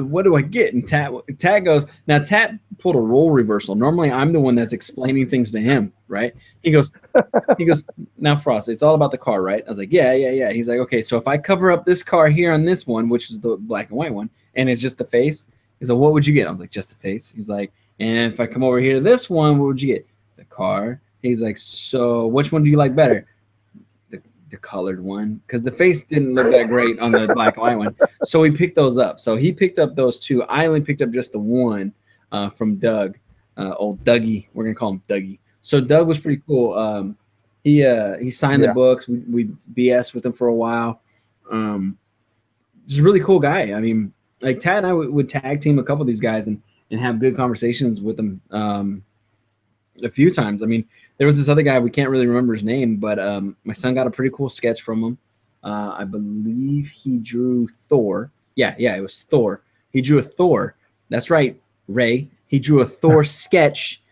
Speaker 1: What do I get? And Tat goes, now Tat pulled a role reversal. Normally I'm the one that's explaining things to him, right? He goes, now Frost, it's all about the car, right? I was like, yeah. He's like, okay, so if I cover up this car here on this one, which is the black and white one, and it's just the face, He's like, what would you get? I was like, just the face. He's like, and if I come over here to this one, what would you get? The car. He's like, so which one do you like better? The colored one, because the face didn't look that great on the black and white one. So we picked those up. So he picked up those two. I only picked up just the one from Doug, old Dougie. We're gonna call him Dougie. So Doug was pretty cool. He signed the books. We BS with him for a while. Just a really cool guy. I mean, like Tad and I would tag team a couple of these guys and have good conversations with them a few times. I mean, there was this other guy, we can't really remember his name, but my son got a pretty cool sketch from him. I believe he drew Thor. Yeah, it was Thor. He drew a Thor. That's right, Ray. He drew a Thor sketch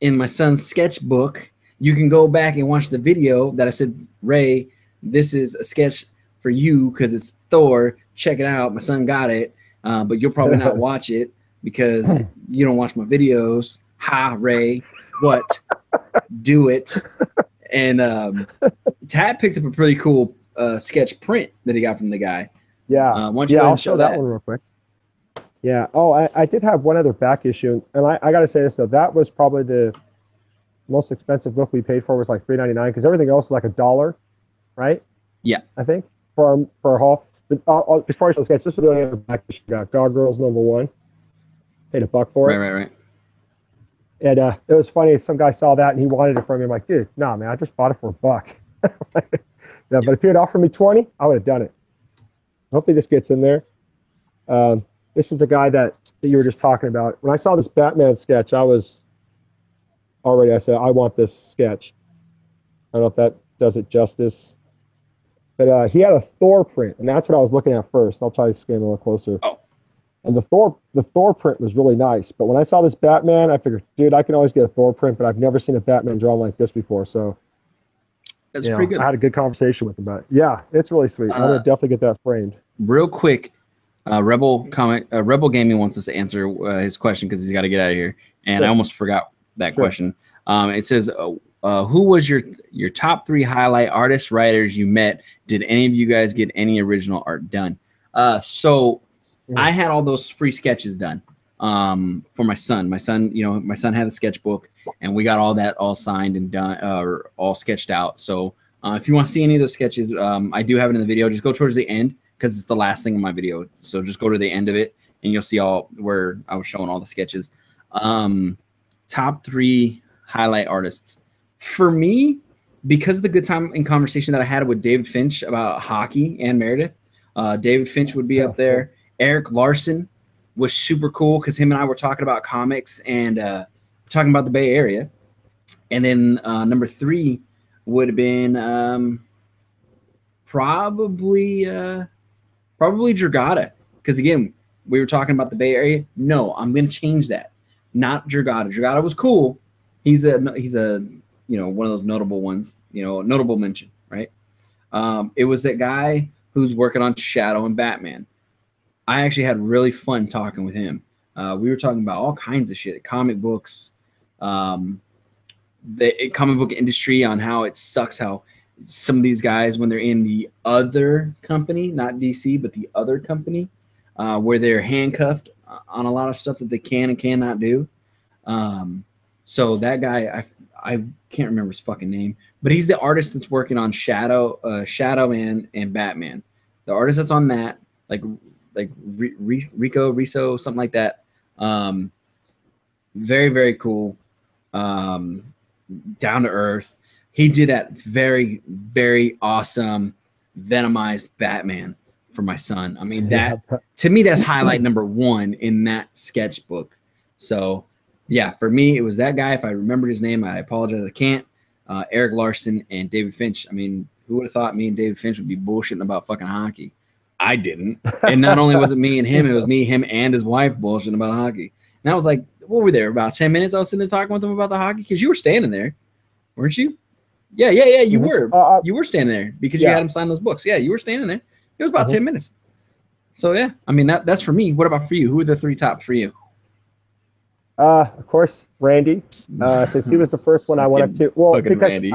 Speaker 1: in my son's sketchbook. You can go back and watch the video that I said, Ray, this is a sketch for you because it's Thor. Check it out. My son got it, but you'll probably not watch it because you don't watch my videos. Ha, Ray. What? Do it. And Tad picked up a pretty cool sketch print that he got from the guy.
Speaker 2: Yeah.
Speaker 1: Why don't you go ahead
Speaker 2: I'll
Speaker 1: and
Speaker 2: show that one real quick. Yeah. Oh, I did have one other back issue, and I got to say this though, that was probably the most expensive book we paid for, was like $3.99, because everything else was like $1, right?
Speaker 1: Yeah.
Speaker 2: I think for a haul. But as far as the sketch, this was the only other back issue I got. Gargoyles #1. Paid $1 for it.
Speaker 1: Right.
Speaker 2: And it was funny. Some guy saw that and he wanted it from me. I'm like, dude, nah, man, I just bought it for $1. Yeah, but if he had offered me 20, I would have done it. Hopefully this gets in there. This is the guy that you were just talking about. When I saw this Batman sketch, I said, I want this sketch. I don't know if that does it justice. But he had a Thor print, and that's what I was looking at first. I'll try to scan a little closer.
Speaker 1: Oh.
Speaker 2: And the Thor print was really nice. But when I saw this Batman, I figured, dude, I can always get a Thor print, but I've never seen a Batman drawn like this before. So
Speaker 1: that's pretty good.
Speaker 2: I had a good conversation with him about it. Yeah, it's really sweet. I'm gonna definitely get that framed.
Speaker 1: Real quick, Rebel Gaming wants us to answer his question because he's got to get out of here. And I almost forgot that question. It says, who was your top 3 highlight artists, writers you met? Did any of you guys get any original art done? I had all those free sketches done for my son. My son had a sketchbook, and we got all that all signed and done, or all sketched out. So if you want to see any of those sketches, I do have it in the video. Just go towards the end because it's the last thing in my video. So just go to the end of it, and you'll see all where I was showing all the sketches. Top 3 highlight artists for me, because of the good time and conversation that I had with David Finch about hockey and Meredith. David Finch would be up there. Eric Larson was super cool because him and I were talking about comics and talking about the Bay Area. And then number 3 would have been probably Dragata, because again, we were talking about the Bay Area. No, I'm going to change that. Not Dragata. Dragata was cool. He's a one of those notable ones. Notable mention, right? It was that guy who's working on Shadow and Batman. I actually had really fun talking with him. We were talking about all kinds of shit, comic books, the comic book industry, on how it sucks how some of these guys, when they're in the other company, not DC, but the other company, where they're handcuffed on a lot of stuff that they can and cannot do. So that guy, I can't remember his fucking name, but he's the artist that's working on Shadow Man and Batman. The artist that's on that, like Rico, something like that. Very, very cool. Down to earth. He did that very, very awesome Venomized Batman for my son. I mean, that to me, that's highlight number 1 in that sketchbook. So yeah, for me, it was that guy. If I remembered his name, I apologize. I can't. Eric Larson and David Finch. I mean, who would have thought me and David Finch would be bullshitting about fucking hockey? I didn't. And not only was it me and him, it was me, him, and his wife bullshitting about hockey. And I was like, what were we there? About 10 minutes I was sitting there talking with them about the hockey? Because you were standing there, weren't you? Yeah, you were. You were standing there because you had him sign those books. Yeah, you were standing there. It was about 10 minutes. So, yeah, I mean, that's for me. What about for you? Who are the 3 tops for you?
Speaker 2: Of course, Randy, since he was the first one I went up to. Well, because
Speaker 1: Randy.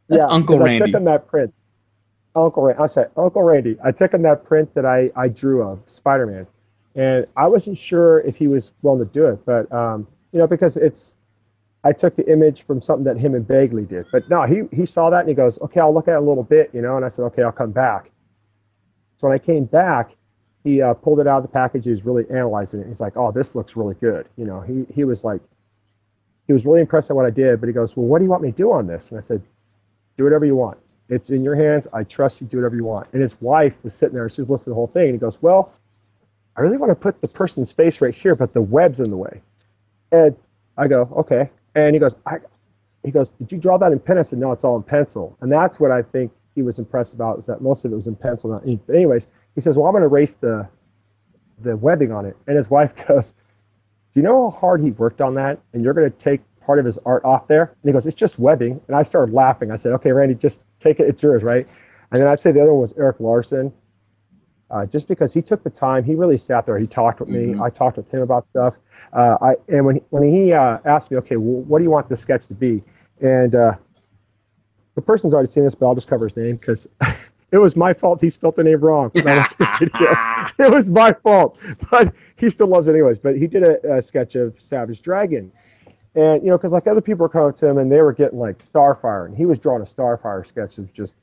Speaker 2: That's
Speaker 1: Uncle Randy.
Speaker 2: I took him that print. Uncle Randy. I took him that print that I drew of Spider-Man, And I wasn't sure if he was willing to do it, but you know, because I took the image from something that him and Bagley did. But no, he saw that and he goes, okay, I'll look at it a little bit, you know. And I said, okay, I'll come back. So when I came back, he pulled it out of the package. He was really analyzing it. He's like, oh, this looks really good. You know, he was like, he was really impressed at what I did. But he goes, well, what do you want me to do on this? And I said, do whatever you want. It's in your hands. I trust you. Do whatever you want. And his wife was sitting there. She was listening to the whole thing. And he goes, well, I really want to put the person's face right here, but the web's in the way. And I go, okay. And he goes, did you draw that in pen? I said, no, it's all in pencil. And that's what I think he was impressed about, is that most of it was in pencil, not ink. But anyways, he says, well, I'm going to erase the webbing on it. And his wife goes, do you know how hard he worked on that? And you're going to take part of his art off there? And he goes, it's just webbing. And I started laughing. I said, okay, Randy, just take it. It's yours, right? And then I'd say the other one was Eric Larson. Just because he took the time, he really sat there. He talked with me. I talked with him about stuff. And when he asked me, okay, well, what do you want this sketch to be? And the person's already seen this, but I'll just cover his name because it was my fault he spelled the name wrong. When I watched the video. It was my fault, but he still loves it anyways. But he did a sketch of Savage Dragon. And, you know, because like other people were coming to him and they were getting like Starfire, and he was drawing a Starfire sketch that just,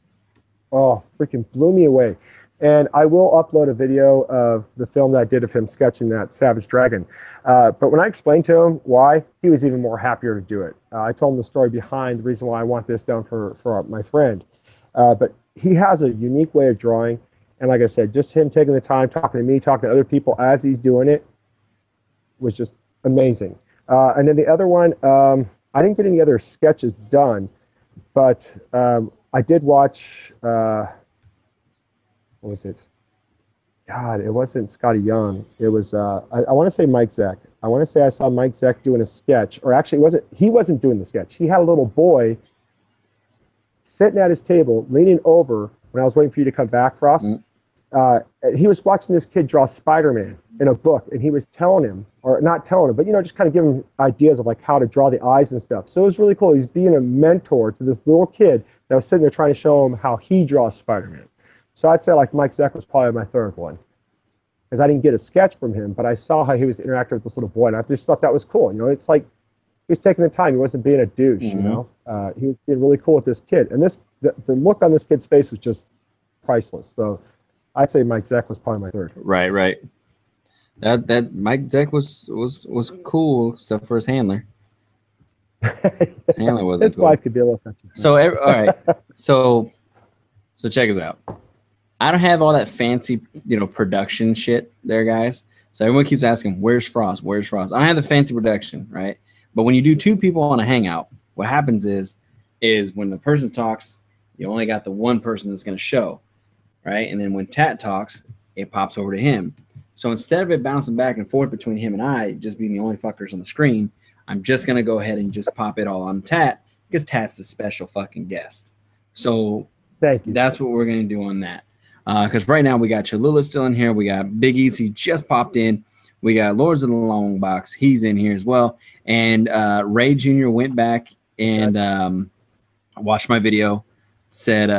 Speaker 2: oh, freaking blew me away. And I will upload a video of the film that I did of him sketching that Savage Dragon. But when I explained to him why, he was even more happier to do it. I told him the story behind the reason why I want this done for my friend. But he has a unique way of drawing. And like I said, just him taking the time, talking to me, talking to other people as he's doing it was just amazing. And then the other one, I didn't get any other sketches done, but I did watch, what was it? God, it wasn't Scotty Young. It was, I want to say Mike Zeck. I want to say I saw Mike Zeck doing a sketch, or actually he wasn't doing the sketch. He had a little boy sitting at his table, leaning over when I was waiting for you to come back, Frost. He was watching this kid draw Spider-Man in a book, and he was telling him, or not telling him, but, you know, just kind of giving him ideas of like how to draw the eyes and stuff. So it was really cool. He's being a mentor to this little kid that was sitting there trying to show him how he draws Spider-Man. So I'd say like Mike Zeck was probably my third one, because I didn't get a sketch from him, but I saw how he was interacting with this little boy, and I just thought that was cool. You know, it's like he was taking the time. He wasn't being a douche, you know. He was being really cool with this kid, and the look on this kid's face was just priceless. So I'd say Mike Zeck was probably my third.
Speaker 1: Right. That Mike Zeck was cool, except for his handler. His handler wasn't
Speaker 2: his
Speaker 1: cool.
Speaker 2: wife could be a little touchy.
Speaker 1: So all right, so check us out. I don't have all that fancy, you know, production shit there, guys. So everyone keeps asking, where's Frost? Where's Frost? I don't have the fancy production, right? But when you do two people on a hangout, what happens is when the person talks, you only got the one person that's going to show, right? And then when Tat talks, it pops over to him. So instead of it bouncing back and forth between him and I, just being the only fuckers on the screen, I'm just going to go ahead and just pop it all on Tat, because Tat's the special fucking guest. So
Speaker 2: thank you.
Speaker 1: That's what we're going to do on that. Because right now we got Cholula still in here. We got Big Easy just popped in. We got Lords of the Long Box. He's in here as well. And Ray Jr. went back and watched my video. Said,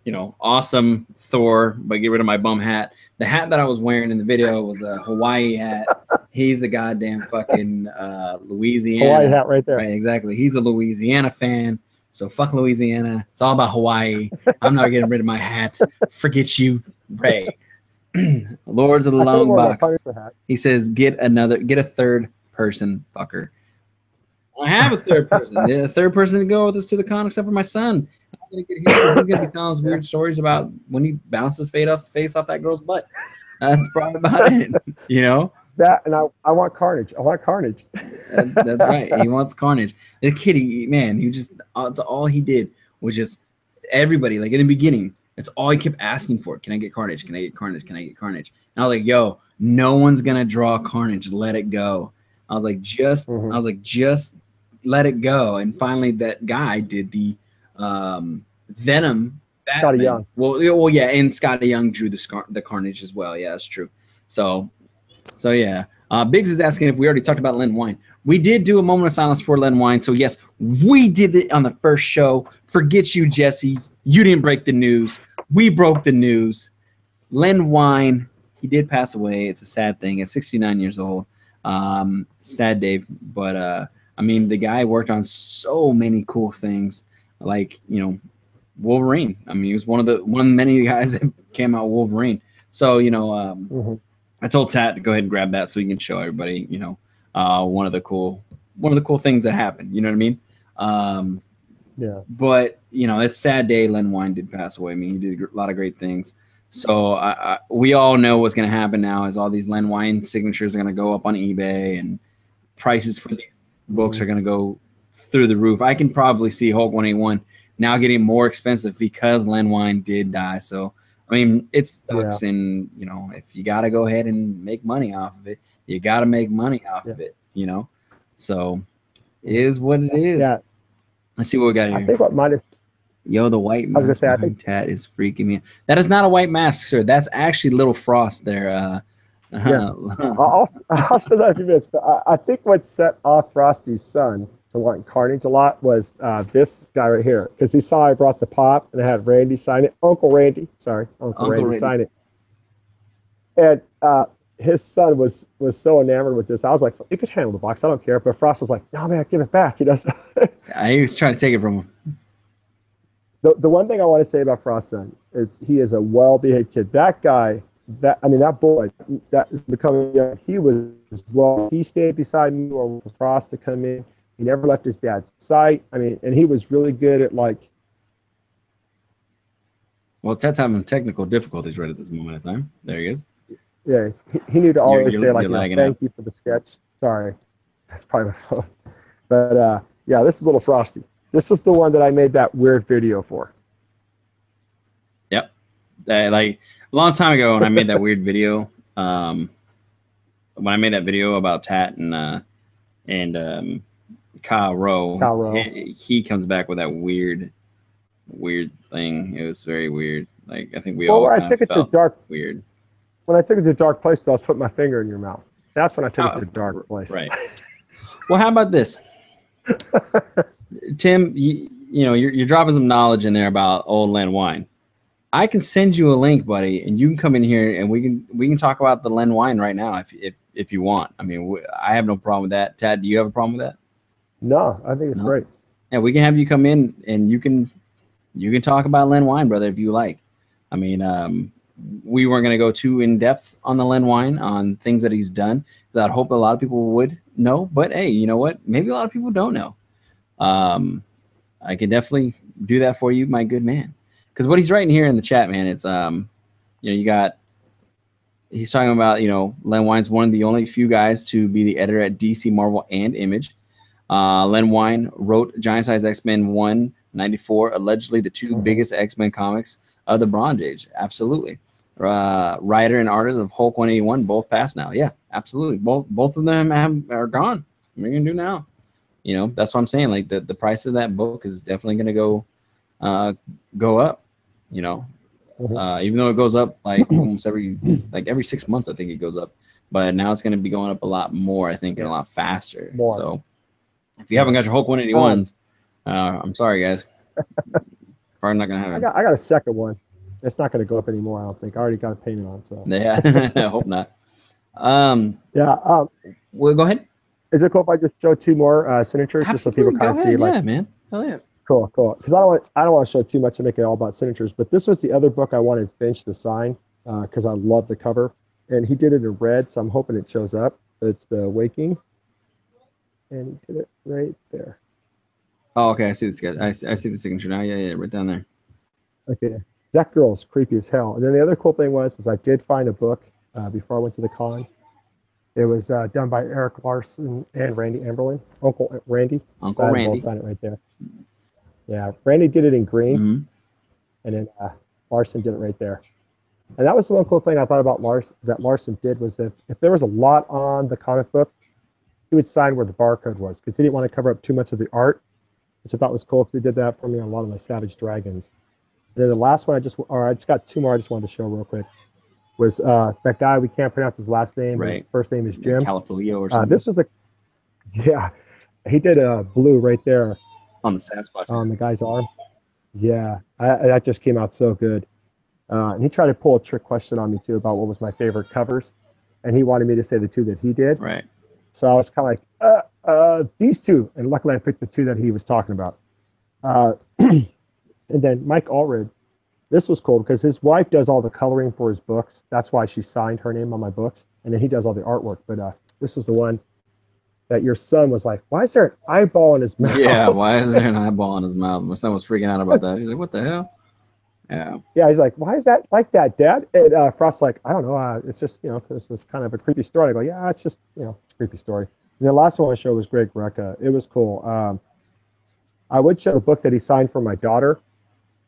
Speaker 1: you know, awesome Thor, but get rid of my bum hat. The hat that I was wearing in the video was a Hawaii hat. He's a goddamn fucking Louisiana.
Speaker 2: Hawaii hat right there.
Speaker 1: Right, exactly. He's a Louisiana fan. So fuck Louisiana. It's all about Hawaii. I'm not getting rid of my hat. Forget you, Ray. Lords of the Long Box. He says, get a third person, fucker. I have a third person. A third person to go with us to the con, except for my son. I'm gonna get here. He's gonna be telling us weird stories about when he bounces face off that girl's butt. That's probably about it. You know?
Speaker 2: That, and I want carnage. I want carnage.
Speaker 1: That's right. He wants carnage. The kid, man, it's all he did was just everybody, like in the beginning, it's all he kept asking for. Can I get carnage? Can I get carnage? Can I get carnage? And I was like, yo, no one's gonna draw carnage. Let it go. I was like, just let it go. And finally that guy did the Venom Batman.
Speaker 2: Scotty Young.
Speaker 1: Well, yeah, and Scotty Young drew the carnage as well. Yeah, that's true. So yeah, Biggs is asking if we already talked about Len Wein. We did do a moment of silence for Len Wein. So yes, we did it on the first show. Forget you, Jesse. You didn't break the news. We broke the news. Len Wein he did pass away. It's a sad thing. At 69 years old. Sad day, but I mean, the guy worked on so many cool things, like, you know, Wolverine. I mean, he was one of many guys that came out Wolverine. So, you know, I told Tat to go ahead and grab that so he can show everybody, you know, one of the cool things that happened. You know what I mean?
Speaker 2: Yeah.
Speaker 1: But, you know, it's a sad day. Len Wein did pass away. I mean, he did a lot of great things. So we all know what's going to happen now is all these Len Wein signatures are going to go up on eBay, and prices for these books are going to go through the roof. I can probably see Hulk 181 now getting more expensive because Len Wein did die. So, I mean, it sucks. And, you know, if you got to go ahead and make money off of it, you got to make money off of it, you know? So it is what it is.
Speaker 2: Yeah.
Speaker 1: Let's see what we got here.
Speaker 2: I think what might have.
Speaker 1: Yo, the white mask.
Speaker 2: I was gonna say, I think
Speaker 1: Tat is freaking me out. That is not a white mask, sir. That's actually Little Frost there.
Speaker 2: Yeah. I'll show that in a few minutes. But I think what set off Frosty's son to want Carnage a lot was this guy right here, because he saw I brought the pop and I had Randy sign it. Uncle Randy sign it. And his son was so enamored with this. I was like, you could handle the box. I don't care. But Frost was like, no, man, give it back. He does.
Speaker 1: He was trying to take it from him.
Speaker 2: The one thing I want to say about Frost's son is he is a well-behaved kid. That guy, that boy, that is becoming young. He stayed beside me or for Frost to come in. He never left his dad's sight. I mean, and he was really good at like.
Speaker 1: Well, Ted's having technical difficulties right at this moment in time. There he is.
Speaker 2: Yeah, he knew to always say like, thank you for the sketch. Sorry, that's probably my phone. But yeah, this is Little Frosty. This is the one that I made that weird video for.
Speaker 1: Yep. Like a long time ago when I made that weird video, when I made that video about Tat and Kyle Rowe, he comes back with that weird thing. It was very weird. Like, I think we all kind of felt weird.
Speaker 2: When I took it to dark place, I was putting my finger in your mouth. That's when I took it to dark place.
Speaker 1: Right. Well, how about this? Tim, you know, you're dropping some knowledge in there about old Len Wein. I can send you a link, buddy, and you can come in here and we can talk about the Len Wein right now if you want. I mean, I have no problem with that. Tad, do you have a problem with that?
Speaker 2: No, I think it's great.
Speaker 1: Yeah, we can have you come in and you can talk about Len Wein, brother, if you like. I mean, we weren't going to go too in depth on the Len Wein on things that he's done, because I'd hope a lot of people would know. But hey, you know what? Maybe a lot of people don't know. I can definitely do that for you, my good man. Because what he's writing here in the chat, man, it's you know, he's talking about, you know, Len Wein's one of the only few guys to be the editor at DC, Marvel, and Image. Len Wein wrote Giant Size X-Men 194, allegedly the two biggest X-Men comics of the Bronze Age. Absolutely. Writer and artist of Hulk 181, both passed now. Yeah, absolutely. Both of them are gone. What are you gonna do now? You know, that's what I'm saying. Like the price of that book is definitely gonna go up. You know, even though it goes up like almost every 6 months, I think it goes up. But now it's gonna be going up a lot more, I think, and a lot faster. So if you haven't got your Hulk 181s, I'm sorry, guys. Probably not gonna have it.
Speaker 2: I got a second one. It's not going to go up anymore, I don't think. I already got a payment on it. So.
Speaker 1: Yeah, I hope not. Well, go ahead.
Speaker 2: Is it cool if I just show two more signatures just so people kind of see?
Speaker 1: Yeah, man. Hell yeah.
Speaker 2: Cool. Because I don't want to show too much and make it all about signatures. But this was the other book I wanted Finch to sign because I love the cover. And he did it in red, so I'm hoping it shows up. It's the Waking. And he did it right there.
Speaker 1: Oh, okay. I see this guy. I see the signature now. Yeah, right down there.
Speaker 2: Okay. That girl's creepy as hell. And then the other cool thing was I did find a book before I went to the con. It was done by Eric Larson and Randy Amberlin. Uncle Randy.
Speaker 1: Uncle Randy.
Speaker 2: I'll sign it right there. Yeah, Randy did it in green, and then Larson did it right there. And that was the one cool thing I thought about Larson did was that if there was a lot on the comic book, he would sign where the barcode was because he didn't want to cover up too much of the art, which I thought was cool because he did that for me on a lot of my Savage Dragons. And then the last one I just got two more I just wanted to show real quick was that guy, we can't pronounce his last name. Right. His first name is Jim.
Speaker 1: Calafulio or something.
Speaker 2: This was he did a blue right there.
Speaker 1: On the Sasquatch.
Speaker 2: On the guy's arm. Yeah, that just came out so good. And he tried to pull a trick question on me too about what was my favorite covers, and he wanted me to say the two that he did.
Speaker 1: Right.
Speaker 2: So I was kind of like, these two, and luckily I picked the two that he was talking about. And then Mike Allred, this was cool because his wife does all the coloring for his books. That's why she signed her name on my books, and then he does all the artwork. But this is the one that your son was like, "Why is there an eyeball in his mouth?"
Speaker 1: Yeah, why is there an eyeball in his mouth? My son was freaking out about that. He's like, "What the hell?" Yeah.
Speaker 2: Yeah, he's like, "Why is that like that, Dad?" And Frost's like, "I don't know. It's just, this is kind of a creepy story." I go, "Yeah, it's just, it's a creepy story." And the last one I showed was Greg Rucka. It was cool. I would show the book that he signed for my daughter,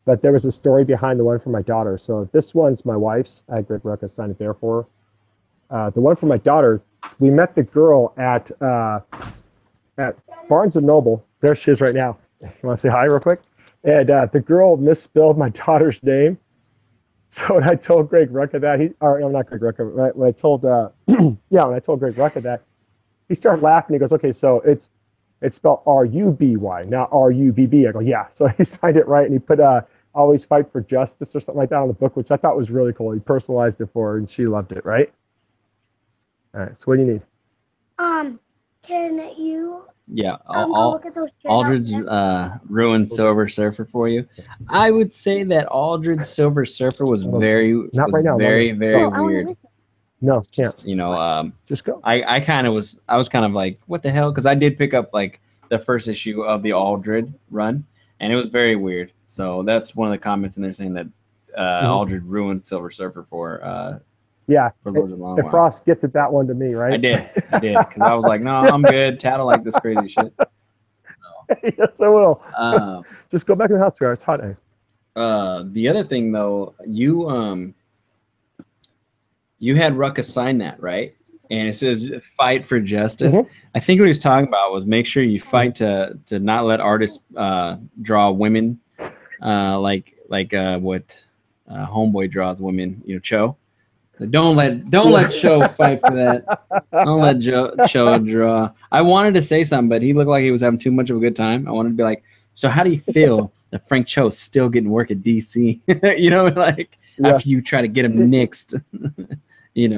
Speaker 2: but there was a story behind the one for my daughter. So this one's my wife's. I had Greg Rucka sign it there for her. The one for my daughter, we met the girl at Barnes and Noble. There she is right now. You want to say hi real quick? And the girl misspelled my daughter's name. So when I told Greg Rucka that, not Greg Rucka, when I told, when I told Greg Rucka that, he started laughing. He goes, "Okay, so it's spelled R-U-B-Y, not R-U-B-B." I go, "Yeah." So he signed it right, and he put "Always Fight for Justice" or something like that on the book, which I thought was really cool. He personalized it for her, and she loved it, right? All right, so what do you need?
Speaker 4: Can you
Speaker 1: Yeah,
Speaker 4: go look at those
Speaker 1: Aldred's ruined Silver Surfer for you. I would say that Aldred's Silver Surfer was very weird.
Speaker 2: No, can't.
Speaker 1: Just go. I was kind of like, what the hell? Because I did pick up like the first issue of the Aldred run, and it was very weird. So that's one of the comments in there saying that Aldred ruined Silver Surfer for Lords of Long
Speaker 2: Wilds. Frost gifted that one to me, right?
Speaker 1: I did, because I was like, no, I'm good. Tad like this crazy shit. So,
Speaker 2: yes, I will. Just go back to the house where I taught it.
Speaker 1: The other thing, though, you had Rucka sign that, right? And it says "Fight for Justice." Mm-hmm. I think what he's talking about was make sure you fight to not let artists draw women, like what Homeboy draws women. Cho. So don't let Cho fight for that. Don't let Cho draw. I wanted to say something, but he looked like he was having too much of a good time. I wanted to be like, so how do you feel that Frank Cho's still getting work at DC? After you try to get him nixed. It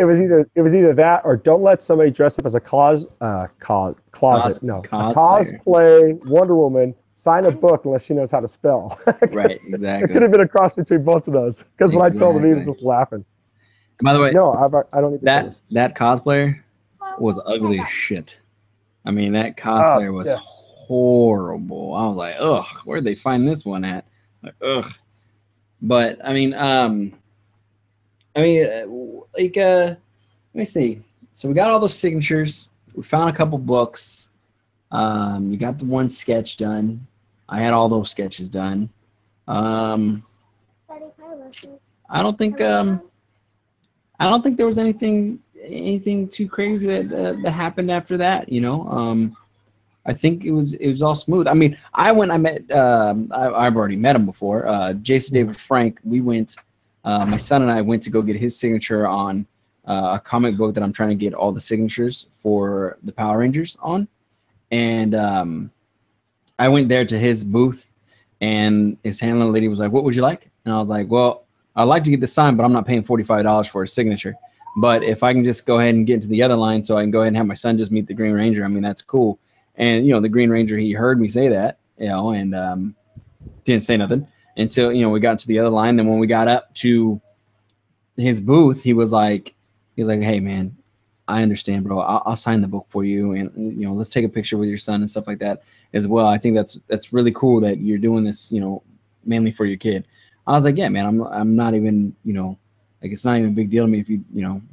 Speaker 2: was either that or don't let somebody dress up as a cosplay Wonder Woman sign a book unless she knows how to spell.
Speaker 1: Right, exactly.
Speaker 2: It could have been a cross between both of those. Because when I told him, he was just laughing.
Speaker 1: And by the way,
Speaker 2: no, I don't need
Speaker 1: that cosplayer was ugly as shit. I mean, that cosplayer was horrible. I was like, ugh, where'd they find this one at? Like, ugh. But I mean, let me see. So we got all those signatures. We found a couple books. You got the one sketch done. I had all those sketches done. I don't think there was anything too crazy that happened after that. I think it was all smooth. I mean, I met. I've already met him before. Jason David Frank. We went. My son and I went to go get his signature on a comic book that I'm trying to get all the signatures for the Power Rangers on. And I went there to his booth, and his handling lady was like, "What would you like?" And I was like, "Well, I'd like to get this signed, but I'm not paying $45 for a signature. But if I can just go ahead and get into the other line so I can go ahead and have my son just meet the Green Ranger, I mean, that's cool." And, the Green Ranger, he heard me say that, and didn't say nothing until, we got into the other line. Then when we got up to his booth, he was like, "Hey, man, I understand, bro. I'll sign the book for you, and let's take a picture with your son and stuff like that as well. I think that's really cool that you're doing this, mainly for your kid." I was like, "Yeah, man. I'm not even, it's not even a big deal to me if you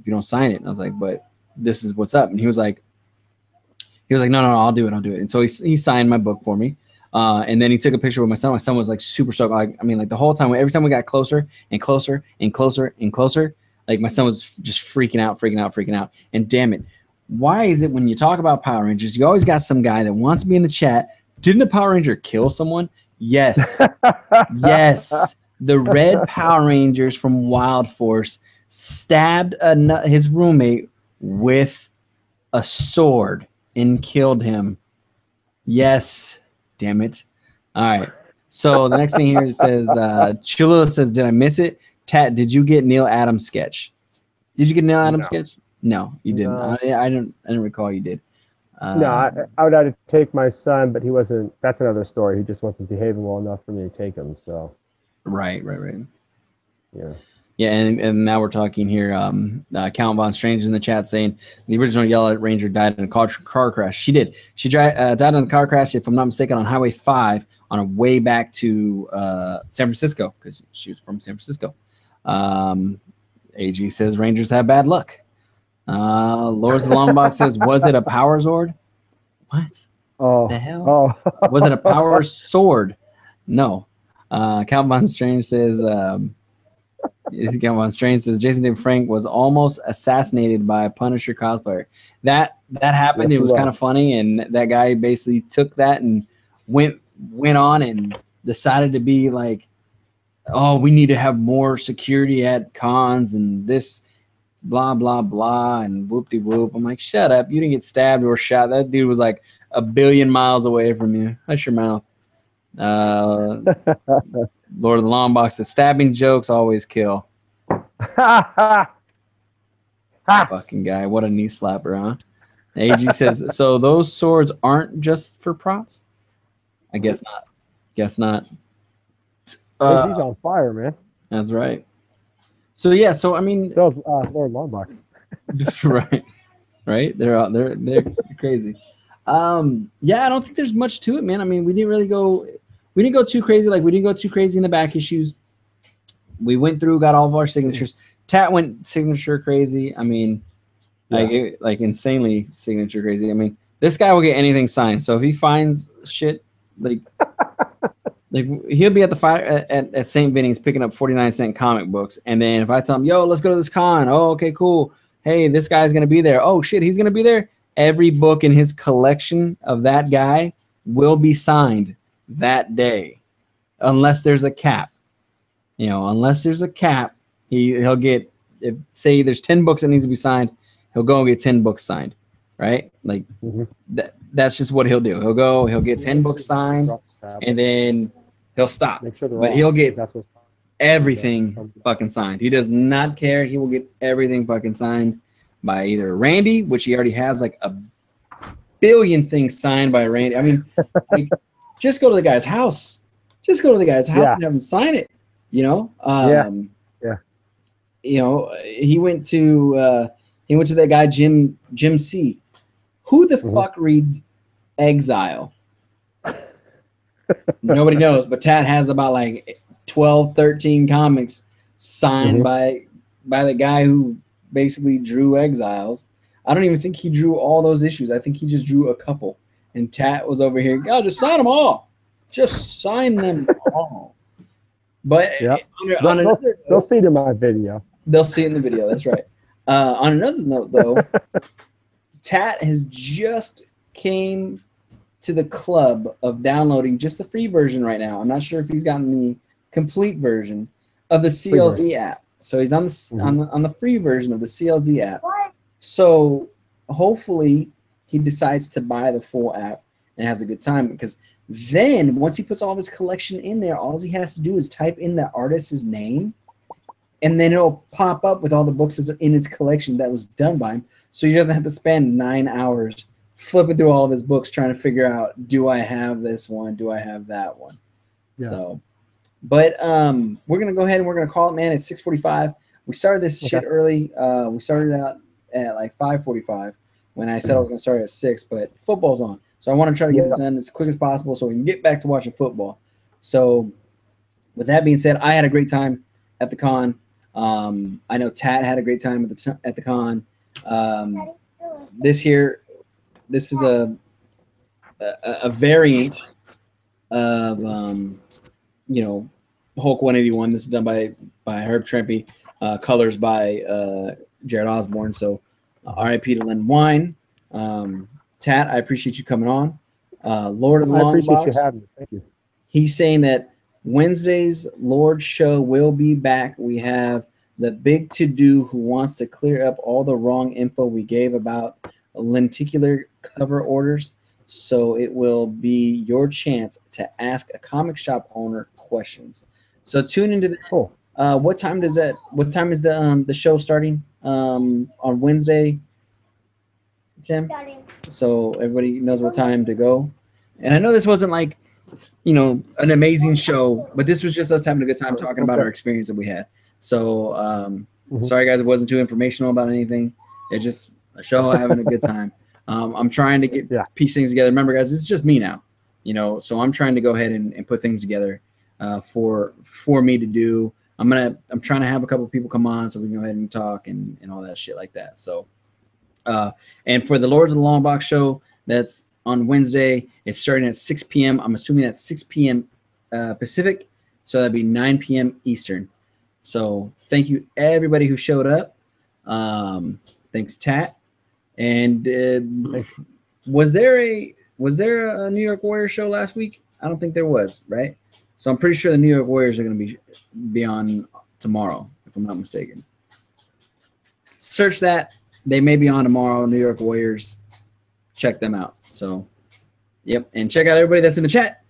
Speaker 1: don't sign it." And I was like, "But this is what's up." And he was like, "No, I'll do it. And so he signed my book for me. And then he took a picture with my son. My son was like super stoked. Like the whole time, every time we got closer and closer and closer and closer, like my son was just freaking out. And damn it, why is it when you talk about Power Rangers, you always got some guy that wants to be in the chat? Didn't the Power Ranger kill someone? Yes. Yes. The Red Power Rangers from Wild Force stabbed his roommate with a sword and killed him. Yes. Damn it. All right. So the next thing here says, Chulo says, did I miss it? Tat, did you get Neil Adams sketch? Did you get Neil Adams sketch? No, you didn't.
Speaker 2: No.
Speaker 1: I didn't recall you did.
Speaker 2: No, I would have to take my son, but he wasn't. That's another story. He just wasn't behaving well enough for me to take him. So.
Speaker 1: Right.
Speaker 2: Yeah.
Speaker 1: Yeah, and now we're talking here. Count Von Strange is in the chat saying the original Yellow Ranger died in a car crash. She did. She died in the car crash, if I'm not mistaken, on Highway 5 on her way back to San Francisco because she was from San Francisco. AG says Rangers have bad luck. Lords of the Long Box says, was it a power Zord? What?
Speaker 2: Oh,
Speaker 1: the hell?
Speaker 2: Oh.
Speaker 1: Was it a power sword? No. Count Von Strange says. Strange says Jason David Frank was almost assassinated by a Punisher cosplayer. That happened.
Speaker 2: Yes,
Speaker 1: it was kind of funny, and that guy basically took that and went on and decided to be like, oh, we need to have more security at cons and this blah blah blah and whoop de whoop. I'm like, shut up! You didn't get stabbed or shot. That dude was like a billion miles away from you. Hush your mouth. Lord of the Long Box, the stabbing jokes always kill. Fucking guy, what a knee slapper, huh? AG says, so those swords aren't just for props? I guess not. Guess not.
Speaker 2: He's on fire, man.
Speaker 1: That's right. So yeah, so I mean,
Speaker 2: so is Lord Longbox.
Speaker 1: right. They're crazy. Yeah, I don't think there's much to it, man. I mean, we didn't go too crazy. Like, we didn't go too crazy in the back issues. We went through, got all of our signatures. Tat went signature crazy. I mean, like insanely signature crazy. I mean, this guy will get anything signed. So if he finds shit, like he'll be at the fire at St. Vinny's picking up 49-cent comic books. And then if I tell him, yo, let's go to this con. Oh, okay, cool. Hey, this guy's going to be there. Oh, shit, he's going to be there. Every book in his collection of that guy will be signed that day, unless there's a cap. Unless there's a cap, he'll get, if say there's 10 books that needs to be signed, he'll go and get 10 books signed, right? Like that's just what he'll do. He'll get 10 books signed, and then he'll stop. But he'll get everything fucking signed. He does not care. He will get everything fucking signed by either Randy, which he already has like a billion things signed by Randy. I mean, like, just go to the guy's house. Just go to the guy's house and have him sign it. He went to that guy Jim C. Who the fuck reads Exile? Nobody knows, but Tat has about like 12, 13 comics signed by the guy who basically drew Exiles. I don't even think he drew all those issues. I think he just drew a couple. And Tat was over here, oh, just sign them all. Just sign them all. But
Speaker 2: they'll see it in my video.
Speaker 1: They'll see it in the video. That's right. On another note, though, Tat has just came to the club of downloading just the free version right now. I'm not sure if he's gotten the complete version of the CLZ app. So he's on the on the free version of the CLZ app. So hopefully he decides to buy the full app and has a good time, because then once he puts all of his collection in there, all he has to do is type in the artist's name, and then it'll pop up with all the books in his collection that was done by him. So he doesn't have to spend 9 hours flipping through all of his books trying to figure out, do I have this one? Do I have that one? Yeah. So, but we're going to go ahead and we're going to call it, man. It's 6:45. We started this shit early. We started out at like 5:45 when I said I was going to start at 6, but football's on. So I want to try to get this done as quick as possible so we can get back to watching football. So with that being said, I had a great time at the con. I know Tat had a great time at the con. This is a variant of Hulk 181. This is done by Herb Trimpe, colors by Jared Osborne. So R.I.P. to Len Wein. Tat, I appreciate you coming on. Lord of the Long Box. I appreciate you having me. Thank you. He's saying that Wednesday's Lord show will be back. We have the big to-do who wants to clear up all the wrong info we gave about lenticular cover orders. So it will be your chance to ask a comic shop owner questions. So tune into that.
Speaker 2: Cool.
Speaker 1: What time is the show starting on Wednesday, Tim? So everybody knows what time to go. And I know this wasn't like, an amazing show, but this was just us having a good time talking about our experience that we had. So sorry guys, it wasn't too informational about anything. It's just a show having a good time. I'm trying to piece things together. Remember guys, it's just me now, so I'm trying to go ahead and put things together for me to do. I'm trying to have a couple of people come on so we can go ahead and talk and all that shit like that. So and for the Lords of the Long Box show, that's on Wednesday. It's starting at 6 p.m. I'm assuming that's 6 p.m. Pacific, so that'd be 9 p.m. Eastern. So thank you everybody who showed up. Thanks, Tat. And was there a New York Warriors show last week? I don't think there was, right? So I'm pretty sure the New York Warriors are going to be on tomorrow, if I'm not mistaken. Search that. They may be on tomorrow, New York Warriors. Check them out. So, yep. And check out everybody that's in the chat.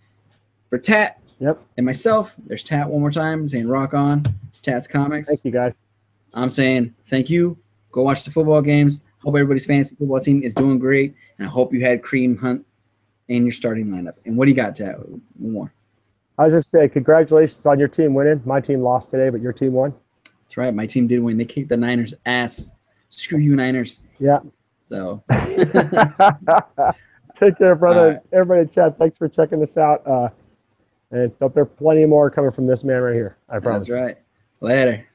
Speaker 1: For Tat and myself, there's Tat one more time saying rock on. Tat's Comics.
Speaker 2: Thank you, guys.
Speaker 1: I'm saying thank you. Go watch the football games. Hope everybody's fantasy football team is doing great. And I hope you had Kareem Hunt in your starting lineup. And what do you got, Tat? One more.
Speaker 2: I was just saying, congratulations on your team winning. My team lost today, but your team won.
Speaker 1: That's right. My team did win. They kicked the Niners' ass. Screw you, Niners.
Speaker 2: Yeah.
Speaker 1: So.
Speaker 2: Take care, brother.
Speaker 1: Right.
Speaker 2: Everybody in chat, thanks for checking this out. And there are plenty more coming from this man right here. I promise.
Speaker 1: That's right. Later.